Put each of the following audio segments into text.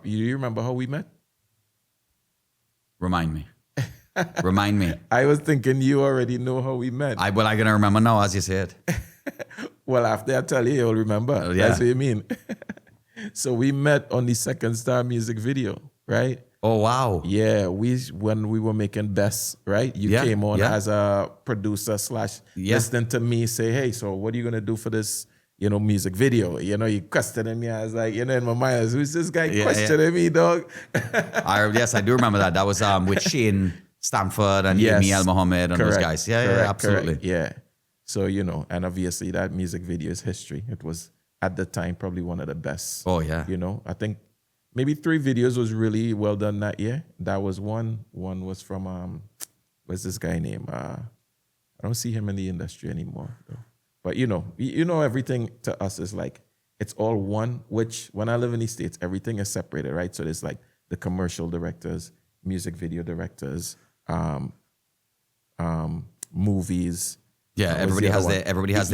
You remember how we met? Remind me. Remind me. I was thinking you already know how we met. I'm gonna remember now as you say it. Well, after I tell you, you'll remember. Yeah. That's what you mean. So we met on the Second Star music video, right? Oh wow. Yeah, when we were making Best, right? You came on as a producer / listening to me say, hey, so what are you gonna do for this, music video? You questioning me. I was like, in my mind, I was, who's this guy questioning me, dog? Yes, I do remember that. That was with Shane Stanford and Amy El Mohammed and those guys. Yeah, absolutely. Correct. Yeah. So, and obviously that music video is history. It was at the time probably one of the best. Oh yeah. I think maybe 3 videos was really well done that year. That was one. One was from what's this guy name? I don't see him in the industry anymore though. But everything to us is like it's all one, which when I live in the States, everything is separated, right? So there's like the commercial directors, music video directors, movies. Yeah, everybody has their everyone has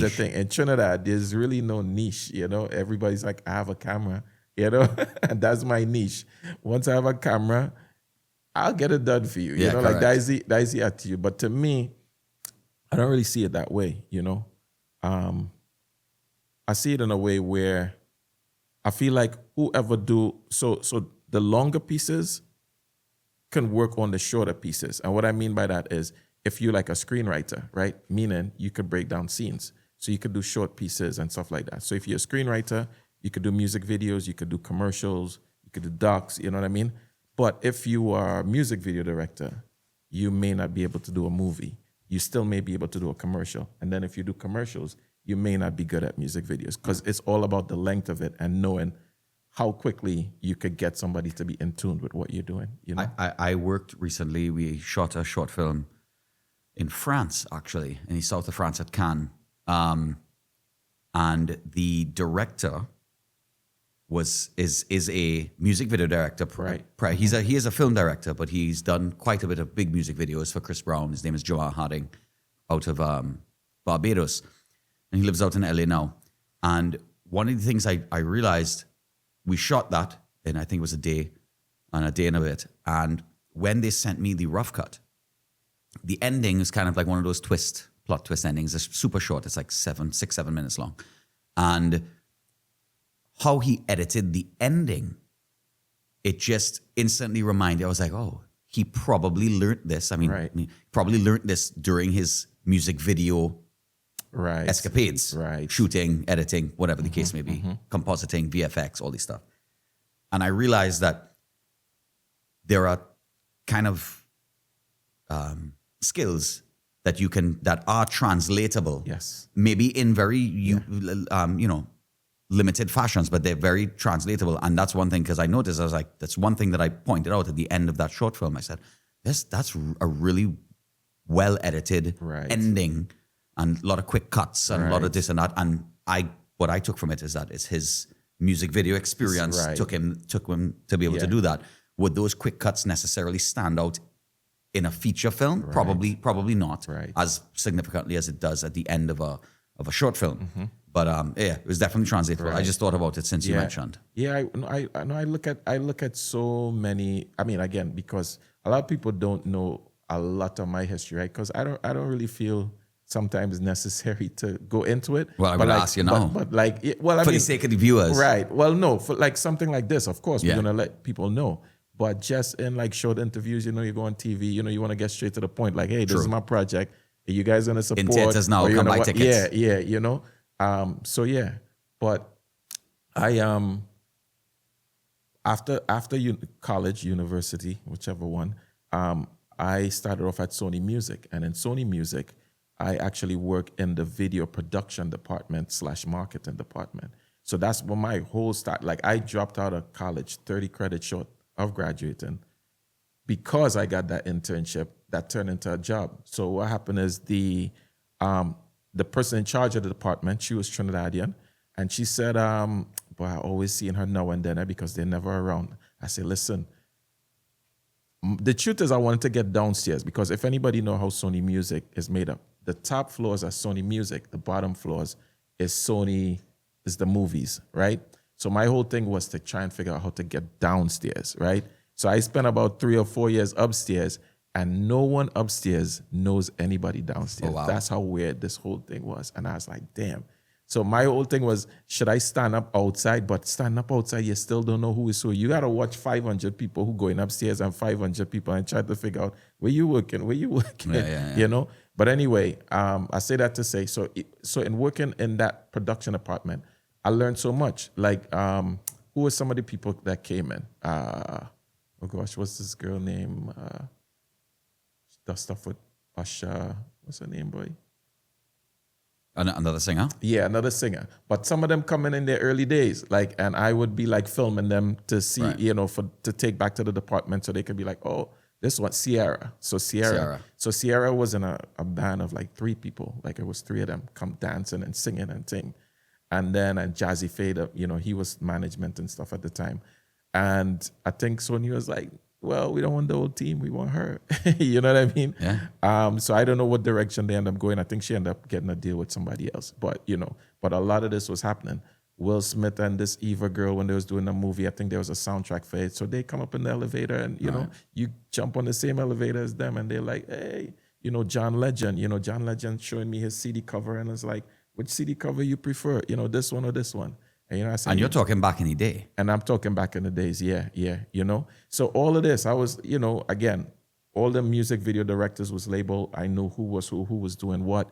their thing. In Trinidad, there's really no niche, Everybody's like, I have a camera, and that's my niche. Once I have a camera, I'll get it done for you. Like that is the attitude. But to me, I don't really see it that way, I see it in a way where I feel like whoever so the longer pieces can work on the shorter pieces. And what I mean by that is if you're like a screenwriter, right? Meaning you could break down scenes. So you could do short pieces and stuff like that. So if you're a screenwriter, you could do music videos, you could do commercials, you could do docs, you know what I mean? But if you are a music video director, you may not be able to do a movie. You still may be able to do a commercial. And then if you do commercials, you may not be good at music videos because it's all about the length of it and knowing how quickly you could get somebody to be in tune with what you're doing. I worked recently, we shot a short film in France, actually, in the south of France at Cannes. And the director is a music video director. Right. He is a film director, but he's done quite a bit of big music videos for Chris Brown. His name is Jamal Harding, out of Barbados, and he lives out in LA now. And one of the things I realized, we shot that in I think it was a day and a bit. And when they sent me the rough cut, the ending is kind of like one of those plot twist endings. It's super short. It's like 7 minutes long. And how he edited the ending, it just instantly reminded, I was like, oh, he probably learned this. I mean, he probably learned this during his music video escapades, shooting, editing, whatever the case may be, compositing, VFX, all this stuff. And I realized that there are kind of skills that are translatable. Yes. Maybe in very, limited fashions, but they're very translatable. And that's one thing, because I noticed, I was like, that's one thing that I pointed out at the end of that short film. I said, that's a really well edited ending and a lot of quick cuts and a lot of this and that. And what I took from it is that it's his music video experience took him to be able to do that. Would those quick cuts necessarily stand out in a feature film? Probably not as significantly as it does at the end of a short film. But it was definitely translatable. I just thought about it since you mentioned. Yeah, I look at so many. I mean, again, because a lot of people don't know a lot of my history, right? Because I don't really feel sometimes necessary to go into it. Well, I would ask you now. But for the sake of the viewers, right? Well, no, for like something like this, of course, we're gonna let people know. But just in like short interviews, you go on TV, you want to get straight to the point. Like, hey, this is my project. Are you guys gonna support? In theaters now, come buy tickets. Yeah. But I after college, university, whichever one, I started off at Sony Music, and in Sony Music, I actually work in the video production department / marketing department. So that's when my whole start. Like I dropped out of college 30 credits short of graduating because I got that internship that turned into a job. So what happened is the person in charge of the department, she was Trinidadian, and she said, but I always seeing her now and then because they're never around. I said, listen, the truth is I wanted to get downstairs because if anybody know how Sony Music is made up, the top floors are Sony Music, the bottom floors is the movies, right? So my whole thing was to try and figure out how to get downstairs, right? So I spent about 3 or 4 years upstairs, and no one upstairs knows anybody downstairs. Oh, wow. That's how weird this whole thing was. And I was like, damn. So my whole thing was, should I stand up outside? But stand up outside, you still don't know who is who. You got to watch 500 people who going upstairs and 500 people and try to figure out where you working, Yeah. you know? But anyway, I say that to say, so in working in that production department, I learned so much. Like, who were some of the people that came in? Oh gosh, what's this girl name? Does stuff with Usher. What's her name, boy? Another singer? Yeah, another singer. But some of them coming in their early days, like, and I would be like filming them to see, Right. to take back to the department so they could be like, oh, this one, Sierra. So Sierra was in a band of like 3 people. Like it was 3 of them come dancing and singing and sing. And then Jazzy Fade, he was management and stuff at the time. And I think Sony was like, well, we don't want the whole team, we want her. You know what I mean? Yeah. So I don't know what direction they end up going. I think she ended up getting a deal with somebody else. But, but a lot of this was happening. Will Smith and this Eva girl, when they was doing a movie, I think there was a soundtrack for it. So they come up in the elevator and, you jump on the same elevator as them and they're like, hey, John Legend showing me his CD cover and it's like, which CD cover you prefer? This one or this one? And, I said, And you're talking back in the day. and I'm talking back in the days, yeah. So all of this, I was, again, all the music video directors was labeled. I knew who was who was doing what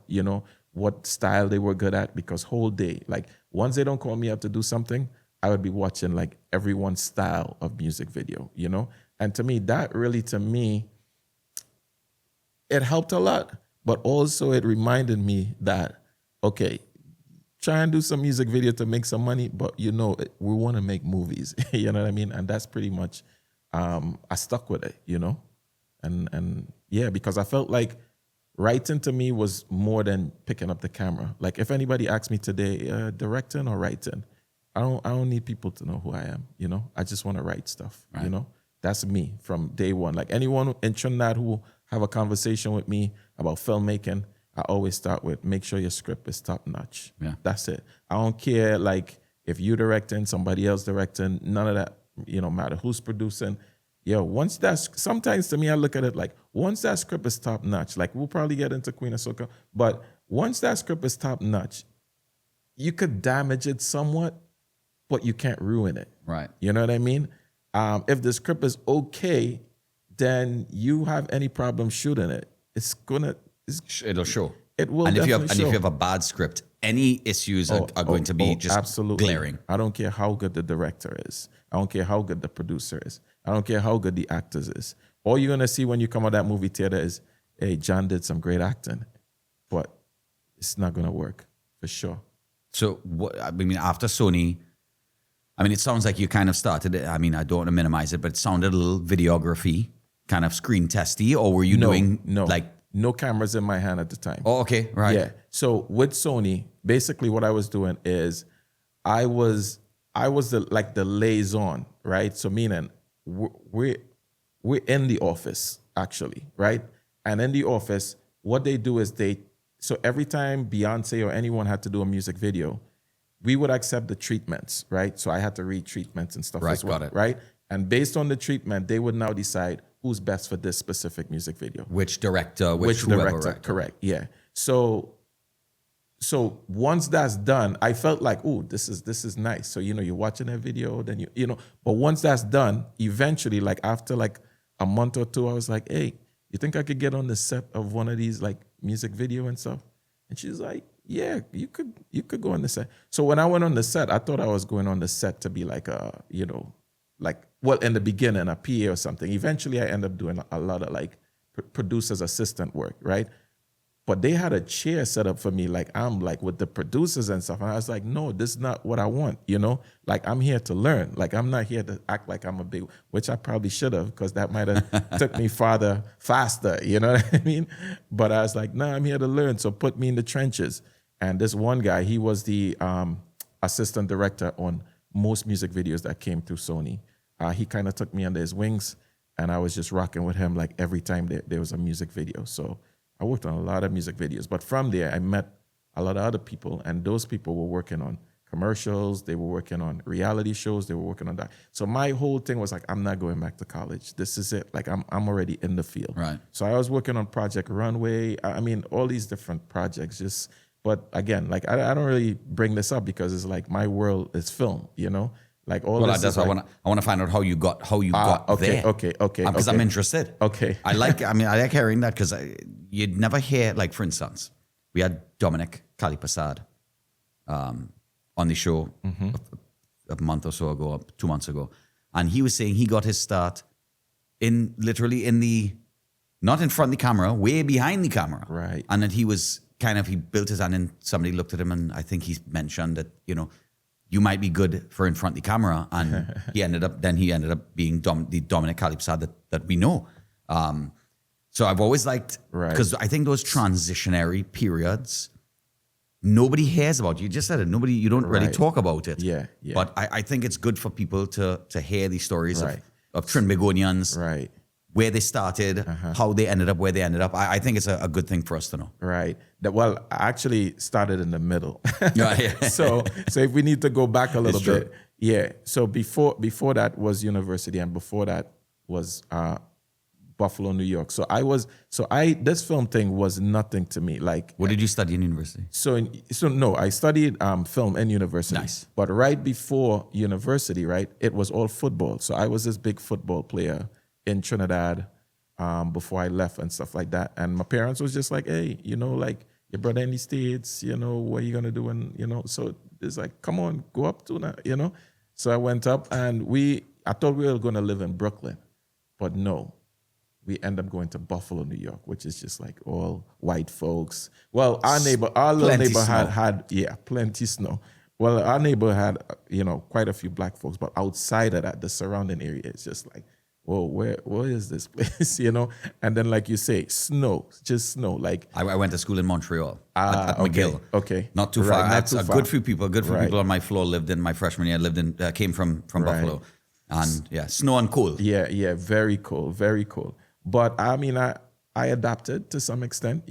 style they were good at, because whole day, like once they don't call me up to do something, I would be watching like everyone's style of music video, And to me, it helped a lot, but also it reminded me that, okay, try and do some music video to make some money, but we want to make movies. You know what I mean? And that's pretty much, I stuck with it, and yeah, because I felt like writing to me was more than picking up the camera. Like if anybody asks me today, directing or writing, I don't need people to know who I am. I just want to write stuff. Right. That's me from day one. Like anyone in Trinidad who have a conversation with me about filmmaking, I always start with, make sure your script is top notch. Yeah. That's it. I don't care like if you directing, somebody else directing, none of that, matter who's producing. Once sometimes to me, I look at it like, once that script is top notch, like we'll probably get into Queen of Soca, but once that script is top notch, you could damage it somewhat, but you can't ruin it. Right. You know what I mean? If the script is okay, then you have any problem shooting it, It'll show. It will and definitely if you have a bad script, any issues are going to be just absolutely glaring. I don't care how good the director is. I don't care how good the producer is. I don't care how good the actors is. All you're gonna see when you come out of that movie theater is, hey, John did some great acting, but it's not gonna work for sure. So after Sony, it sounds like you kind of started it. I don't want to minimize it, but it sounded a little videography, kind of screen testy, or were you doing no cameras in my hand at the time. Oh, okay, right. Yeah. So with Sony, basically what I was doing is I was the liaison, right? So meaning we're in the office actually, right? And in the office, what they do is so every time Beyonce or anyone had to do a music video, we would accept the treatments, right? So I had to read treatments and stuff Right, as well, got it. right? And based on the treatment, they would now decide who's best for this specific music video. Which director, which director. Correct, yeah. So once that's done, I felt like, oh, this is nice. So, you're watching that video, then but once that's done, eventually, like after like a month or two, I was like, hey, you think I could get on the set of one of these like music video and stuff? And she's like, yeah, you could go on the set. So when I went on the set, I thought I was going on the set to be like in the beginning, a PA or something. Eventually, I ended up doing a lot of like producer's assistant work, right? But they had a chair set up for me, like I'm like with the producers and stuff. And I was like, no, this is not what I want, Like I'm here to learn. Like I'm not here to act like I'm a big, which I probably should have, because that might have took me faster, you know what I mean? But I was like, no, I'm here to learn. So put me in the trenches. And this one guy, he was the assistant director on most music videos that came through Sony. He kind of took me under his wings, and I was just rocking with him like every time there was a music video. So I worked on a lot of music videos. But from there, I met a lot of other people, and those people were working on commercials. They were working on reality shows. They were working on that. So my whole thing was like, I'm not going back to college. This is it. Like I'm already in the field. Right. So I was working on Project Runway. I mean, all these different projects. But again, like I don't really bring this up because it's like my world is film. Like all Well, this. that's Is I like, want to find out how you got okay, there. okay. Because I'm interested. Okay. I like hearing that because you'd never hear, like, for instance, we had Dominic Kalipasad on the show a month or so ago, 2 months ago. And he was saying he got his start literally not in front of the camera, way behind the camera. Right. And that he built his hand and somebody looked at him and I think he mentioned that, you might be good for in front of the camera. And he ended up being the Dominic Kalipasad that we know. So I've always liked, because I think those transitionary periods, nobody hears about. You just said it. You don't really talk about it. Yeah. But I think it's good for people to hear these stories of Trinbagonians, where they started, how they ended up where they ended up. I think it's a good thing for us to know. Right. Well, I actually started in the middle. Yeah. So if we need to go back a little It's true. bit. Yeah. So before that was university, and before that was Buffalo, New York. This film thing was nothing to me. Like, What did you study in university? No, I studied film in university. Nice. But right before university, it was all football. So I was this big football player in Trinidad before I left and stuff like that. And my parents was just like, hey, like your brother in the States, what are you going to do? And, so it's like, come on, go up to that, So I went up and I thought we were going to live in Brooklyn, but no. We end up going to Buffalo, New York, which is just like all white folks. Well, our little neighbor had plenty snow. Well, our neighbor had, quite a few black folks, but outside of that, the surrounding area is just like, whoa, where is this place, And then, like you say, just snow. Like I went to school in Montreal at McGill. Okay. Not too far. Good few people on my floor lived in my freshman year, came from Buffalo. And snow and cold. Yeah, very cold, very cold. But I mean, I adapted to some extent,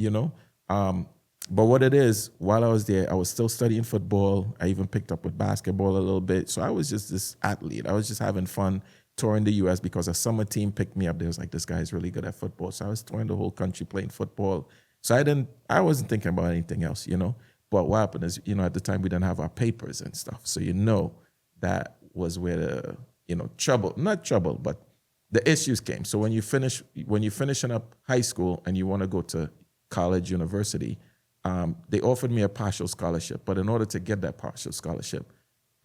But what it is, while I was there, I was still studying football. I even picked up with basketball a little bit. So I was just this athlete. I was just having fun touring the U.S. because a summer team picked me up. They was like, this guy's really good at football. So I was touring the whole country playing football. So I wasn't thinking about anything else, But what happened is, at the time we didn't have our papers and stuff. So, that was where the, not trouble, but the issues came. So when you're finishing up high school and you want to go to college, university, they offered me a partial scholarship. But in order to get that partial scholarship,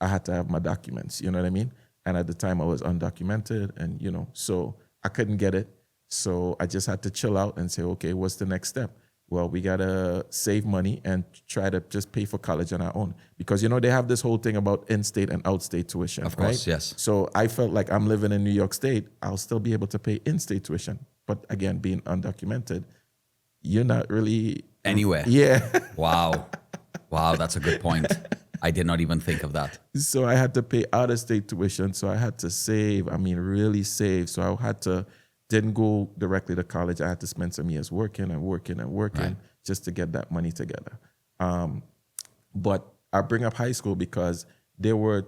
I had to have my documents. You know what I mean? And at the time I was undocumented, and so I couldn't get it. So I just had to chill out and say, okay, what's the next step? Well, we gotta save money and try to just pay for college on our own, because they have this whole thing about in-state and out-state tuition. Of course, yes. So I felt like I'm living in New York State, I'll still be able to pay in-state tuition. But again, being undocumented, you're not really anywhere. Yeah. Wow, that's a good point. I did not even think of that. So I had to pay out-of-state tuition. So I had to save. really save. So I didn't go directly to college. I had to spend some years working just to get that money together. But I bring up high school because there were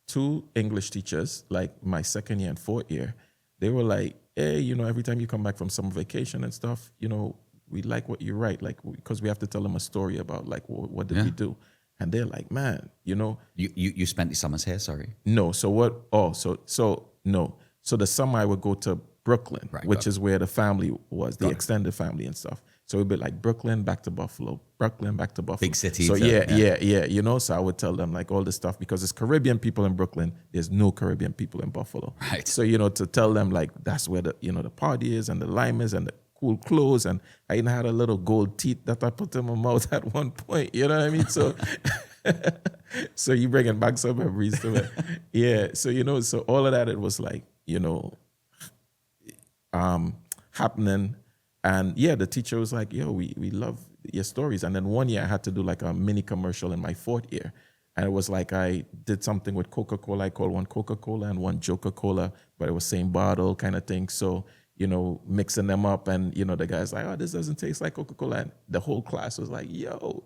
two English teachers, like my second year and fourth year. They were like, hey, every time you come back from summer vacation and stuff, we like what you write, like, because we have to tell them a story about, like, what did we do? And they're like, man, You spent the summers here, sorry? No. So what? Oh, so no. So the summer I would go to Brooklyn, which is where the family was, the extended family and stuff. So it'd be like Brooklyn back to Buffalo, Brooklyn back to Buffalo. Big cities. So yeah. So I would tell them like all this stuff, because there's Caribbean people in Brooklyn. There's no Caribbean people in Buffalo. Right. So, to tell them like that's where the, the party is and the lime is and the cool clothes. And I even had a little gold teeth that I put in my mouth at one point. You know what I mean? So, so you bringing back some memories to it. Yeah. So, so all of that, it was like, happening. And the teacher was like, yo, we love your stories. And then one year I had to do like a mini commercial in my fourth year. And it was like I did something with Coca-Cola. I called one Coca-Cola and one Joker-Cola, but it was same bottle kind of thing. So, mixing them up, and, the guy's like, oh, this doesn't taste like Coca-Cola. And the whole class was like, yo,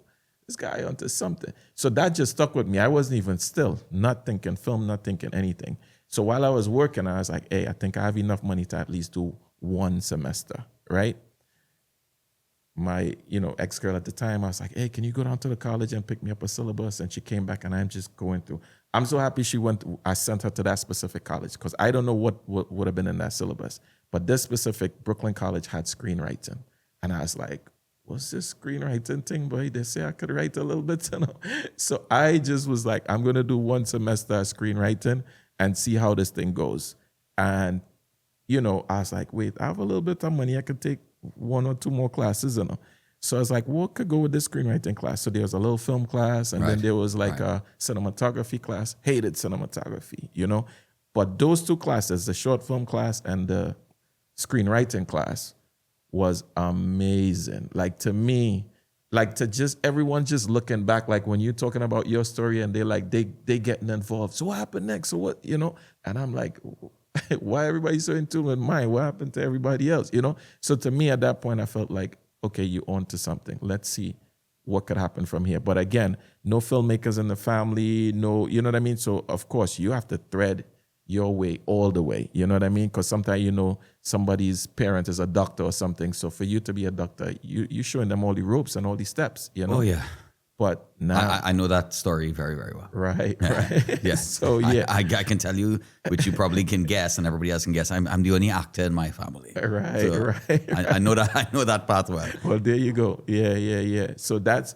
this guy onto something. So that just stuck with me. I wasn't even still, not thinking film, not thinking anything. So while I was working, I was like, hey, I think I have enough money to at least do one semester, right? My, ex-girl at the time, I was like, hey, can you go down to the college and pick me up a syllabus? And she came back and I'm just going through. I'm so happy she went. I sent her to that specific college because I don't know what would have been in that syllabus. But this specific Brooklyn college had screenwriting. And I was like, what's this screenwriting thing, boy? They say I could write a little bit. So I just was like, I'm going to do one semester of screenwriting and see how this thing goes. And, I was like, wait, I have a little bit of money. I could take one or two more classes, So I was like, what could go with this screenwriting class? So there was a little film class, and then there was like a cinematography class. Hated cinematography, But those two classes, the short film class and the screenwriting class, was amazing. Like to me, like to just everyone just looking back, like when you're talking about your story and they're like, they getting involved. So what happened next? So what, And I'm like, why everybody so in tune with mine? What happened to everybody else? So to me at that point, I felt like, okay, you on to something. Let's see what could happen from here. But again, no filmmakers in the family, no, you know what I mean? So of course you have to thread your way all the way. You know what I mean? Because sometimes, somebody's parent is a doctor or something. So for you to be a doctor, you showing them all the ropes and all the steps, Oh, yeah. But now I know that story very, very well. Right, right. Yeah. So yeah, I can tell you, which you probably can guess, and everybody else can guess. I'm the only actor in my family. Right, So right. I know that. I know that path well. Well, there you go. Yeah. So that's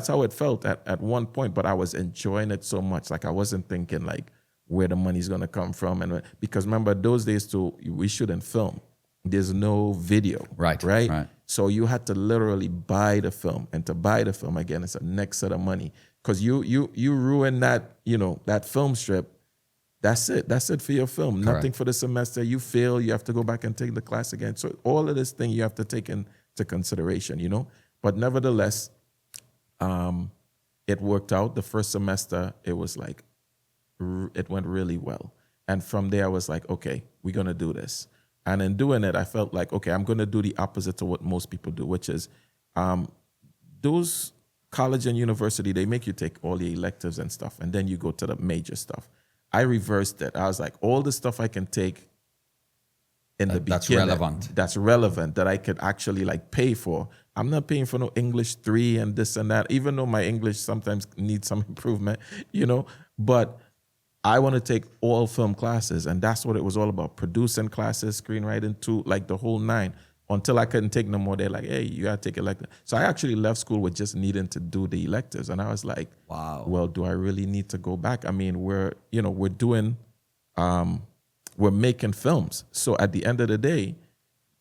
how it felt at one point. But I was enjoying it so much. Like I wasn't thinking like where the money's gonna come from, and because remember those days too, we shouldn't film. There's no video. Right. So you had to literally buy the film, and to buy the film again, it's a next set of money because you ruin that that film strip. That's it for your film. Correct. Nothing for the semester. You fail, you have to go back and take the class again. So all of this thing you have to take into consideration, But nevertheless, it worked out. The first semester, it was like it went really well, and from there I was like, okay, we're gonna do this. And in doing it, I felt like, okay, I'm going to do the opposite to what most people do, which is those college and university, they make you take all the electives and stuff, and then you go to the major stuff. I reversed it. I was like, all the stuff I can take in the beginning. That's relevant, that I could actually like pay for. I'm not paying for no English 3 and this and that, even though my English sometimes needs some improvement, but I want to take all film classes, and that's what it was all about. Producing classes, screenwriting too, like the whole 9. Until I couldn't take no more, they're like, hey, you gotta take elective. So I actually left school with just needing to do the electives. And I was like, wow, well, do I really need to go back? I mean, we're doing, we're making films. So at the end of the day,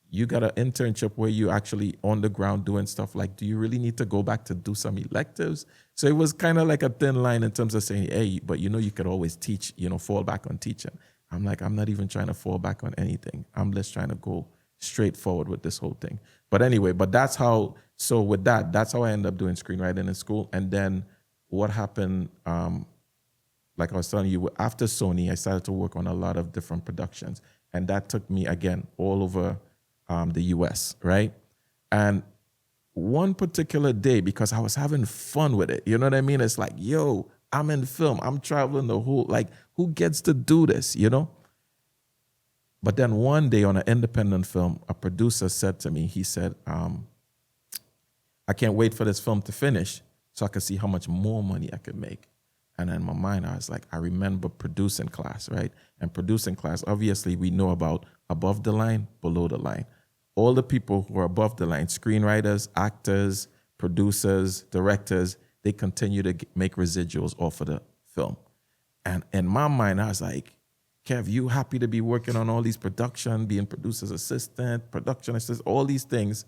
you got an internship where you actually on the ground doing stuff. Like, do you really need to go back to do some electives? So it was kind of like a thin line in terms of saying, hey, but you could always teach, fall back on teaching. I'm like, I'm not even trying to fall back on anything. I'm just trying to go straight forward with this whole thing. But anyway, that's how I ended up doing screenwriting in school. And then what happened, like I was telling you, after Sony, I started to work on a lot of different productions. And that took me, again, all over the US, right? And one particular day, because I was having fun with it, you know what I mean? It's like, yo, I'm in film, I'm traveling the whole, like, who gets to do this, But then one day on an independent film, a producer said to me, he said, I can't wait for this film to finish so I can see how much more money I could make. And in my mind, I was like, I remember producing class, right? And producing class, obviously, we know about above the line, below the line. All the people who are above the line, screenwriters, actors, producers, directors, they continue to make residuals off of the film. And in my mind, I was like, Kev, you happy to be working on all these production, being producer's assistant, production assistant, all these things,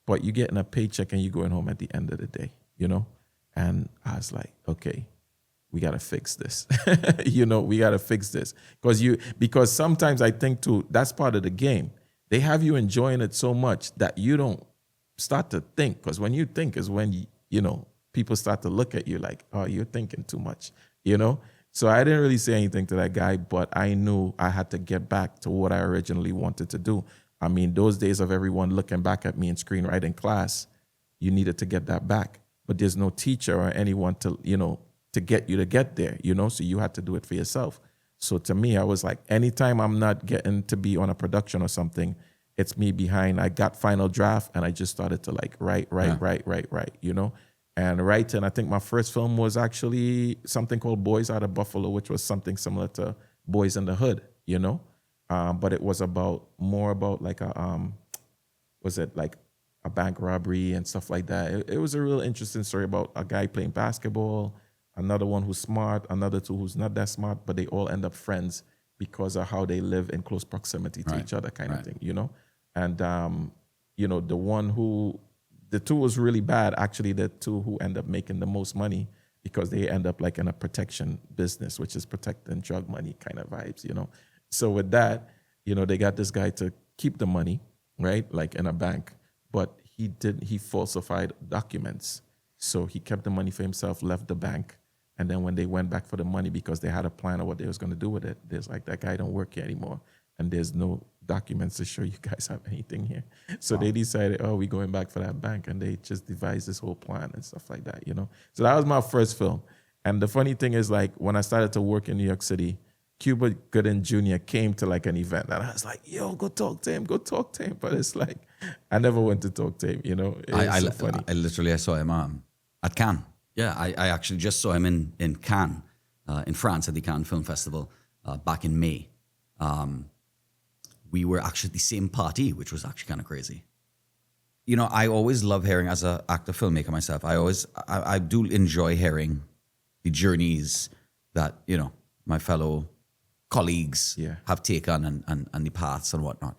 but you're getting a paycheck and you're going home at the end of the day, And I was like, okay, we got to fix this. We got to fix this. Because sometimes I think too, that's part of the game. They have you enjoying it so much that you don't start to think. Because when you think is when, people start to look at you like, oh, you're thinking too much, So I didn't really say anything to that guy, but I knew I had to get back to what I originally wanted to do. I mean, those days of everyone looking back at me in screenwriting class, you needed to get that back. but there's no teacher or anyone to, to get you to get there, so you had to do it for yourself. So to me, I was like, anytime I'm not getting to be on a production or something, it's me behind. I got final draft and I just started to like write, and writing. I think my first film was actually something called Boys Out of Buffalo, which was something similar to Boys in the Hood, but it was more about like was it like a bank robbery and stuff like that. It was a real interesting story about a guy playing basketball, another one who's smart, another two who's not that smart, but they all end up friends because of how they live in close proximity to each other kind of thing, And, the two was really bad. Actually, the two who end up making the most money because they end up like in a protection business, which is protecting drug money kind of vibes, So with that, they got this guy to keep the money, right? Like in a bank, but he falsified documents. So he kept the money for himself, left the bank. And then when they went back for the money because they had a plan of what they was going to do with it, there's like, that guy don't work here anymore. And there's no documents to show you guys have anything here. So they decided, we're going back for that bank. And they just devised this whole plan and stuff like that, So that was my first film. And the funny thing is, like, when I started to work in New York City, Cuba Gooding Jr. came to like an event. And I was like, yo, go talk to him. But it's like, I never went to talk to him, It's so funny. I saw him at Cannes. Yeah, I actually just saw him in Cannes, in France at the Cannes Film Festival back in May. We were actually at the same party, which was actually kind of crazy. I always love hearing, as an actor filmmaker myself, I do enjoy hearing the journeys that, my fellow colleagues have taken and the paths and whatnot.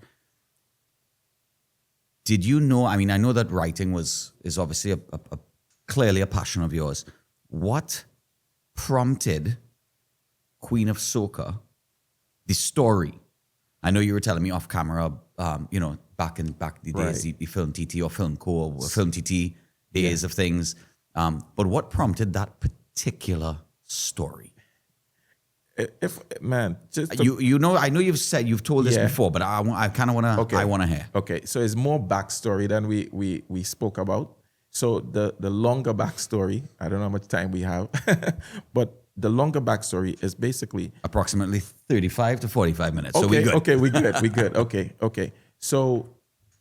Did you know, I know that writing is obviously clearly a passion of yours. What prompted Queen of Soca, the story? I know you were telling me off camera, back in the days, the Film TT or Film Co or Film TT days of things. But what prompted that particular story? I know you've told this before, but I kind of want to. I want to hear. Okay, so it's more backstory than we spoke about. So the longer backstory, I don't know how much time we have, but the longer backstory is basically approximately 35 to 45 minutes. Okay, so we're good. Okay, we good. Okay. So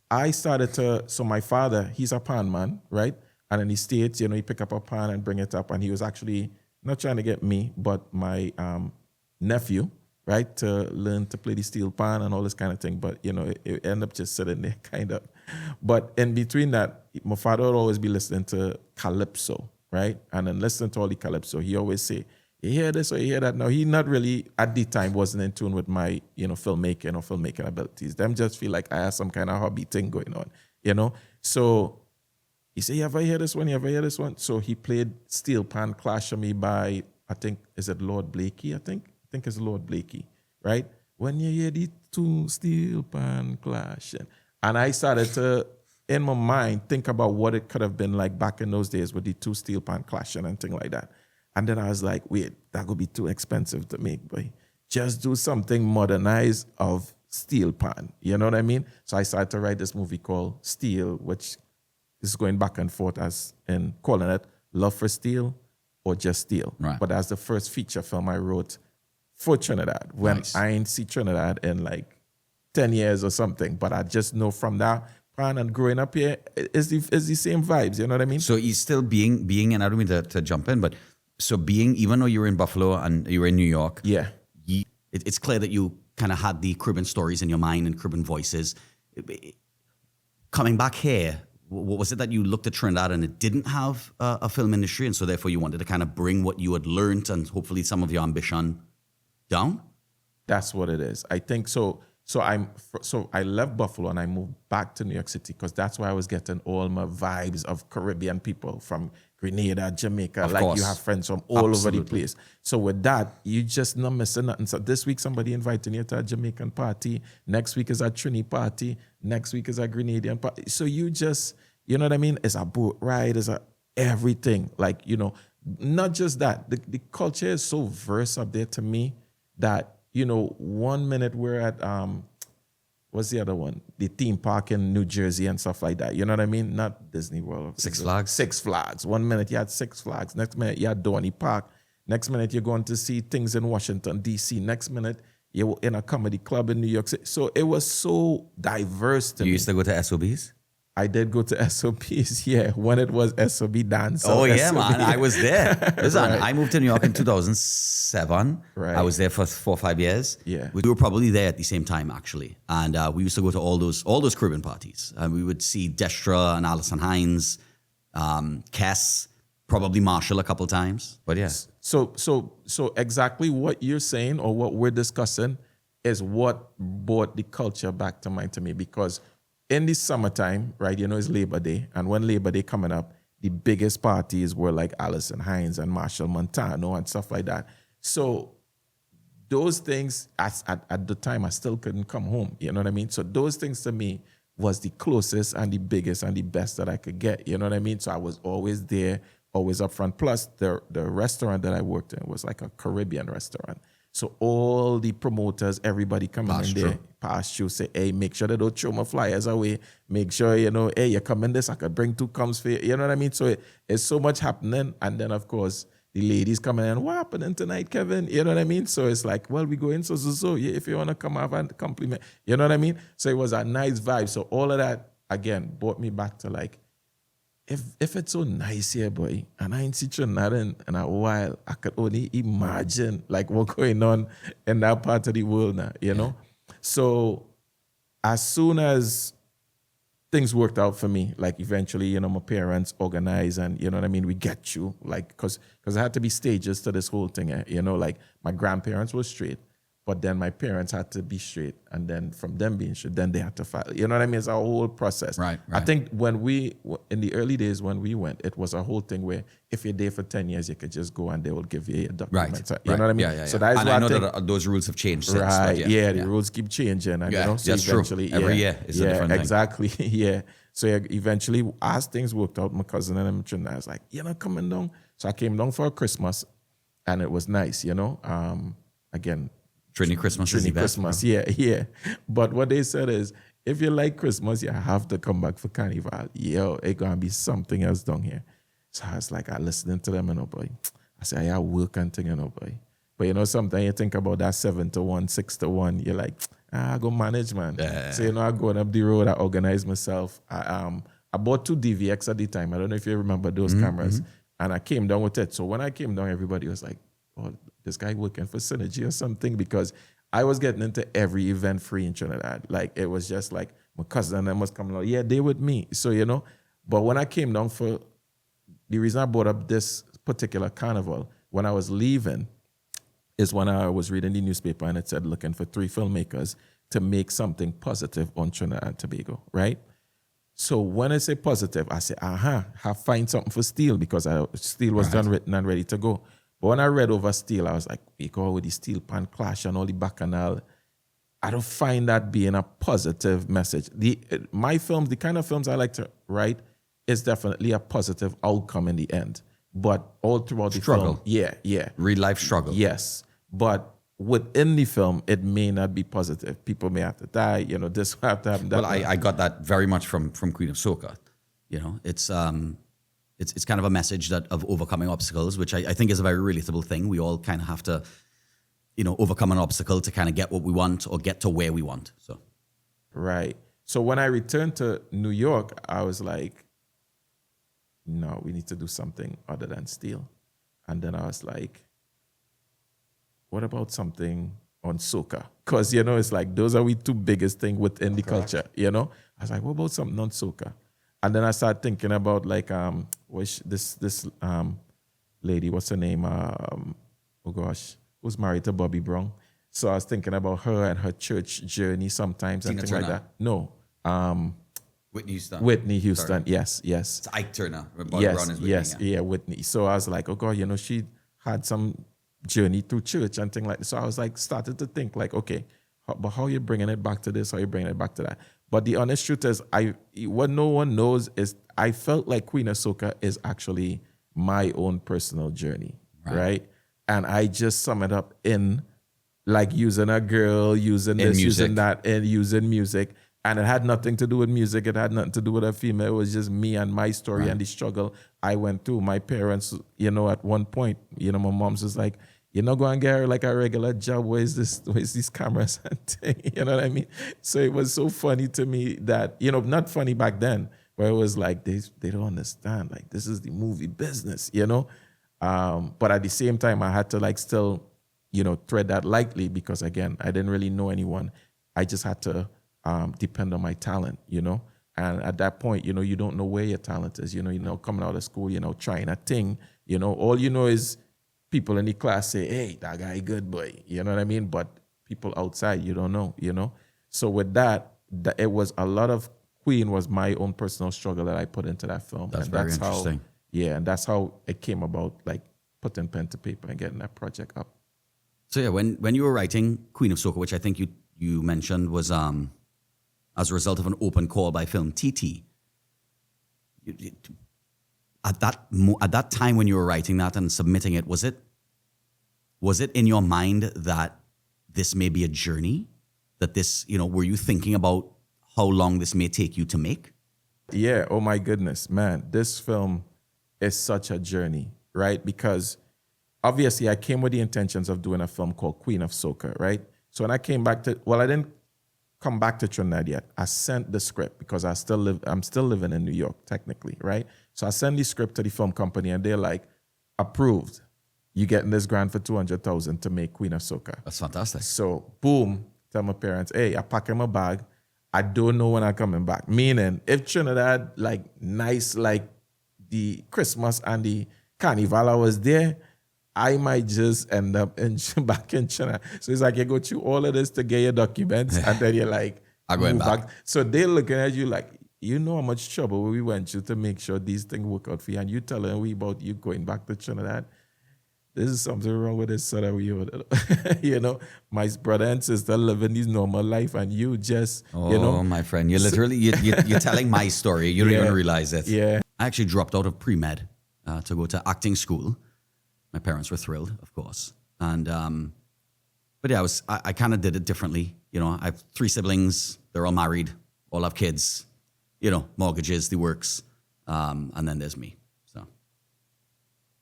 I started so my father, he's a pan man, right? And in the States, he pick up a pan and bring it up. And he was actually not trying to get me, but my nephew, right, to learn to play the steel pan and all this kind of thing. But, it ended up just sitting there kind of. But in between that, my father would always be listening to Calypso, right? And then listening to all the Calypso, he always say, you hear this or you hear that? Now, he not really, at the time, wasn't in tune with my, filmmaking abilities. Them just feel like I have some kind of hobby thing going on, So he said, you ever hear this one? So he played Steel Pan Clash on me by, I think, is it Lord Blakey, I think it's Lord Blakey, right? When you hear the two steel pan clash. And I started to, in my mind, think about what it could have been like back in those days with the two steel pan clashing and thing like that. And then I was like, wait, that would be too expensive to make, boy. Just do something modernized of steel pan. You know what I mean? So I started to write this movie called Steel, which is going back and forth as in calling it Love for Steel or Just Steel. Right. But as the first feature film I wrote for Trinidad, when I ain't see Trinidad in like 10 years or something. But I just know from that pan and growing up here, it's the same vibes. You know what I mean? So you still being, and I don't mean to jump in, but so even though you were in Buffalo and you were in New York, it's clear that you kind of had the Caribbean stories in your mind and Caribbean voices. Coming back here, what was it that you looked at Trinidad and it didn't have a film industry, and so therefore you wanted to kind of bring what you had learned and hopefully some of your ambition down? That's what it is. I think so. So I left Buffalo and I moved back to New York City because that's where I was getting all my vibes of Caribbean people from Grenada, Jamaica. Of course. You have friends from all over the place. So with that, you just not missing nothing. So this week somebody inviting you to a Jamaican party. Next week is a Trini party. Next week is a Grenadian party. So you just, you know what I mean? It's a boat ride. It's a everything. Like, not just that. The culture is so verse up there to me that, 1 minute we're at, what's the other one? The theme park in New Jersey and stuff like that. You know what I mean? Not Disney World. Six Flags. Six Flags. 1 minute you had Six Flags. Next minute you had Dorney Park. Next minute you're going to see things in Washington, D.C. Next minute you were in a comedy club in New York City. So it was so diverse to You me. used to go to SOBs? I did go to SOPs, yeah, when it was SOB dance. Oh, yeah, SOB. man. I was there. Listen, Right. I moved to New York in 2007. Right. I was there for 4 or 5 years. Yeah. We were probably there at the same time, actually. And we used to go to all those Caribbean parties. And we would see Destra and Alison Hines, Kess, probably Marshall a couple times. But yeah. So exactly what you're saying or what we're discussing is what brought the culture back to mind to me, because in the summertime, right, it's Labor Day, and when Labor Day coming up, the biggest parties were like Alison Hines and Marshall Montano and stuff like that. So those things, at the time, I still couldn't come home. You know what I mean? So those things to me was the closest and the biggest and the best that I could get. You know what I mean? So I was always there, always up front. Plus, the restaurant that I worked in was like a Caribbean restaurant. So all the promoters, everybody coming in there, pass you, say, hey, make sure they don't throw my flyers away. Make sure, hey, you come in this, I could bring 2 comes for you. You know what I mean? So it's so much happening. And then, of course, the ladies coming in, what happening tonight, Kevin? You know what I mean? So it's like, well, we go in, so, yeah, if you want to come have a compliment. You know what I mean? So it was a nice vibe. So all of that, again, brought me back to like, if it's so nice here, boy, and I ain't seen Trinidad in a while, I could only imagine like what's going on in that part of the world now, you know? So as soon as things worked out for me, like eventually, my parents organized and, you know what I mean, we get you, like, because there had to be stages to this whole thing, like my grandparents were straight, but then my parents had to be straight, and then from them being straight, then they had to file. You know what I mean? It's a whole process. Right. I think in the early days when we went, it was a whole thing where if you're there for 10 years, you could just go and they will give you your documents. Right. You know what I mean? Yeah. So that is and what I know that those rules have changed since. Right. But Yeah, the rules keep changing. And, so that's eventually, true. Every year is a different thing. Exactly. Yeah. So eventually, as things worked out, my cousin and him, I was like, you're not coming down. So I came down for Christmas, and it was nice, Again, Trinity Christmas is the best. Christmas, yeah. But what they said is, if you like Christmas, you have to come back for Carnival. Yo, it's going to be something else down here. So I was like, I listening to them, boy. I say, I work and thing, boy. But, sometimes you think about that 7 to 1, 6 to 1. You're like, I go manage, man. So, I going up the road, I organize myself. I bought 2 DVX at the time. I don't know if you remember those cameras. And I came down with it. So when I came down, everybody was like, oh, this guy working for Synergy or something, because I was getting into every event free in Trinidad. Like, it was just like my cousin and them was coming out. Yeah, they with me. So, but when I came down the reason I brought up this particular carnival, when I was leaving, is when I was reading the newspaper and it said looking for 3 filmmakers to make something positive on Trinidad and Tobago, right? So when I say positive, I say, have find something for Steel, because Steel was done, written, and ready to go. But when I read over Steel, I was like, we go with the Steel Pan Clash and all the Bacchanal. I don't find that being a positive message. My films, the kind of films I like to write, is definitely a positive outcome in the end. But all throughout the film, yeah. Real life struggle. Yes. But within the film, it may not be positive. People may have to die, this will have to happen. Well, I got that very much from Queen of Soca. It's kind of a message of overcoming obstacles, which I think is a very relatable thing. We all kind of have to, overcome an obstacle to kind of get what we want or get to where we want. So, right. So when I returned to New York, I was like, no, we need to do something other than Steel. And then I was like, what about something on soca? Because, it's like those are we 2 biggest things within the culture, I was like, what about something on soca? And then I started thinking about like this lady, what's her name? Who's married to Bobby Brown. So I was thinking about her and her church journey sometimes and things like that. No. Whitney Houston. Whitney Houston, Sorry. yes. It's Ike Turner. Bobby Brown is Whitney, Whitney. So I was like, oh God, she had some journey through church and things like that. So I was like, started to think like, okay, but how are you bringing it back to this? How are you bringing it back to that? But the honest truth is, what no one knows is I felt like Queen of Soca is actually my own personal journey, right? And I just sum it up in like using a girl, using In this, music. using that, and using music. And it had nothing to do with music. It had nothing to do with a female. It was just me and my story and the struggle I went through. My parents, at one point, my mom's just like, you're not going to get her like a regular job. Where's these cameras and thing? You know what I mean? So it was so funny to me that, not funny back then, where it was like, they don't understand. Like, this is the movie business, But at the same time, I had to like still, tread that lightly because again, I didn't really know anyone. I just had to depend on my talent, And at that point, you don't know where your talent is, coming out of school, trying a thing, all you know is people in the class say, hey, that guy good boy, you know what I mean? But people outside, you don't know. So with that it was a lot of Queen was my own personal struggle that I put into that film. That's very interesting. And that's how it came about, like putting pen to paper and getting that project up. So yeah, when you were writing Queen of Soca, which I think you mentioned was as a result of an open call by Film TT, at that time when you were writing that and submitting it, was it in your mind that this may be a journey? That this, were you thinking about how long this may take you to make? Yeah, oh my goodness, man. This film is such a journey, right? Because obviously I came with the intentions of doing a film called Queen of Soca, right? So when I came back I didn't come back to Trinidad yet. I sent the script because I'm still living in New York, technically, right? So I sent the script to the film company and they're like, approved. You getting this grant for $200,000 to make Queen of Soca. That's fantastic. So boom, tell my parents, hey, I pack in my bag. I don't know when I'm coming back. Meaning, if Trinidad, like nice, like the Christmas and the Carnival I was there, I might just end up back in China. So it's like you go through all of this to get your documents and then you're like, I'm going back. So they're looking at you like, you know how much trouble we went through to make sure these things work out for you. And you telling me about you going back to Trinidad. This is something wrong with this so that we my brother and sister living this normal life and you just, my friend, you're literally, you're telling my story. You don't even realize it. Yeah. I actually dropped out of pre-med to go to acting school. My parents were thrilled, of course. And, but yeah, I kind of did it differently. I have 3 siblings. They're all married, all have kids, mortgages, the works. And then there's me. So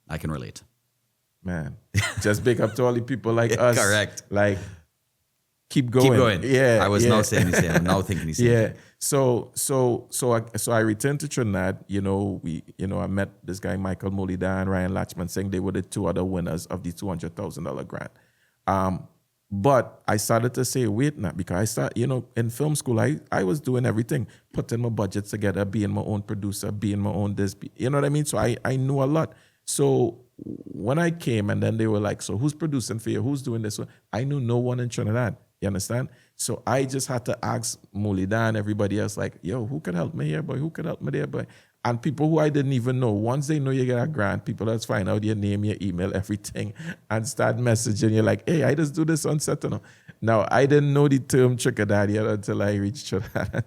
I can relate. Man, just big up to all the people like us. Correct. Like, keep going. Keep going. Yeah. I was not saying the same. I'm now thinking the same. Yeah. So I returned to Trinidad. I met this guy Michael Molida and Ryan Latchman saying they were the 2 other winners of the $200,000 grant. But I started to say, wait now, because I started, in film school, I was doing everything, putting my budgets together, being my own producer, being my own this, you know what I mean? So I knew a lot. So when I came and then they were like, so who's producing for you? Who's doing this? I knew no one in Trinidad. You understand? So I just had to ask Molida and everybody else like, yo, who could help me here, boy? Who could help me there, boy? And people who I didn't even know, once they know you get a grant, people just find out your name, your email, everything, and start messaging you like, hey, I just do this on set. Now, I didn't know the term Tricker Dad yet until I reached Trinidad and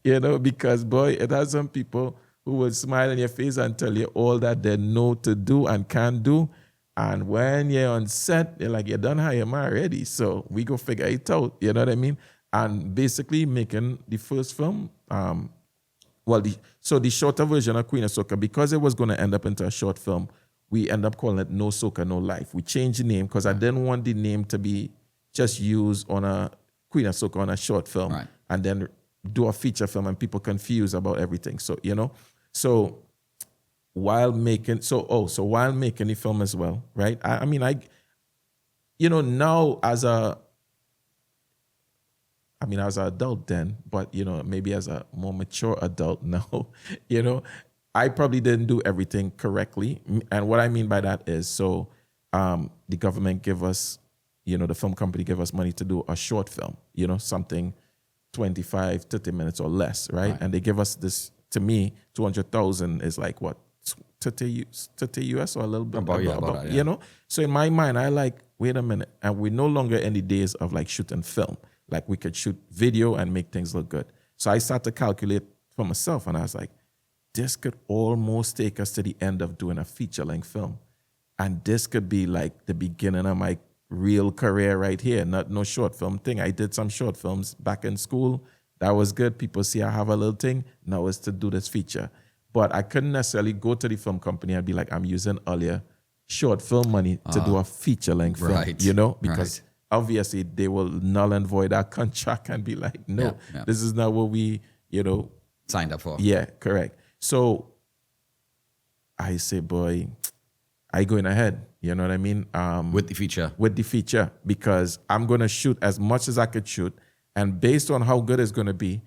Tobago. Because, boy, it has some people who will smile in your face and tell you all that they know to do and can do. And when you're on set, they're like, you done hire me already. So we go figure it out. You know what I mean? And basically making the first film, the shorter version of Queen of Soca, because it was going to end up into a short film, we end up calling it No Soca, No Life. We changed the name because I didn't want the name to be just used on a Queen of Soca on a short film and then do a feature film and people confused about everything. So, while making the film as well, right? Now as an adult then, but maybe as a more mature adult now, I probably didn't do everything correctly. And what I mean by that is, the government give us, the film company give us money to do a short film, something 25, 30 minutes or less, right? And they give us this, to me, 200,000 is like what, 30 US or a little bit about that. So in my mind, I like, wait a minute, and we're no longer in the days of like shooting film. Like we could shoot video and make things look good. So I started to calculate for myself, and I was like, this could almost take us to the end of doing a feature-length film, and this could be like the beginning of my real career right here, not no short film thing. I did some short films back in school. That was good. People see I have a little thing. Now it's to do this feature. But I couldn't necessarily go to the film company and be like, I'm using all your short film money to do a feature length film, right, you know, because right. obviously they will null and void that contract and be like, no, Yeah. this is not what we, you know. Signed up for. Yeah, correct. So I say, boy, I going ahead. You know what I mean? With the feature. With the feature, because I'm going to shoot as much as I could shoot. And based on how good it's going to be,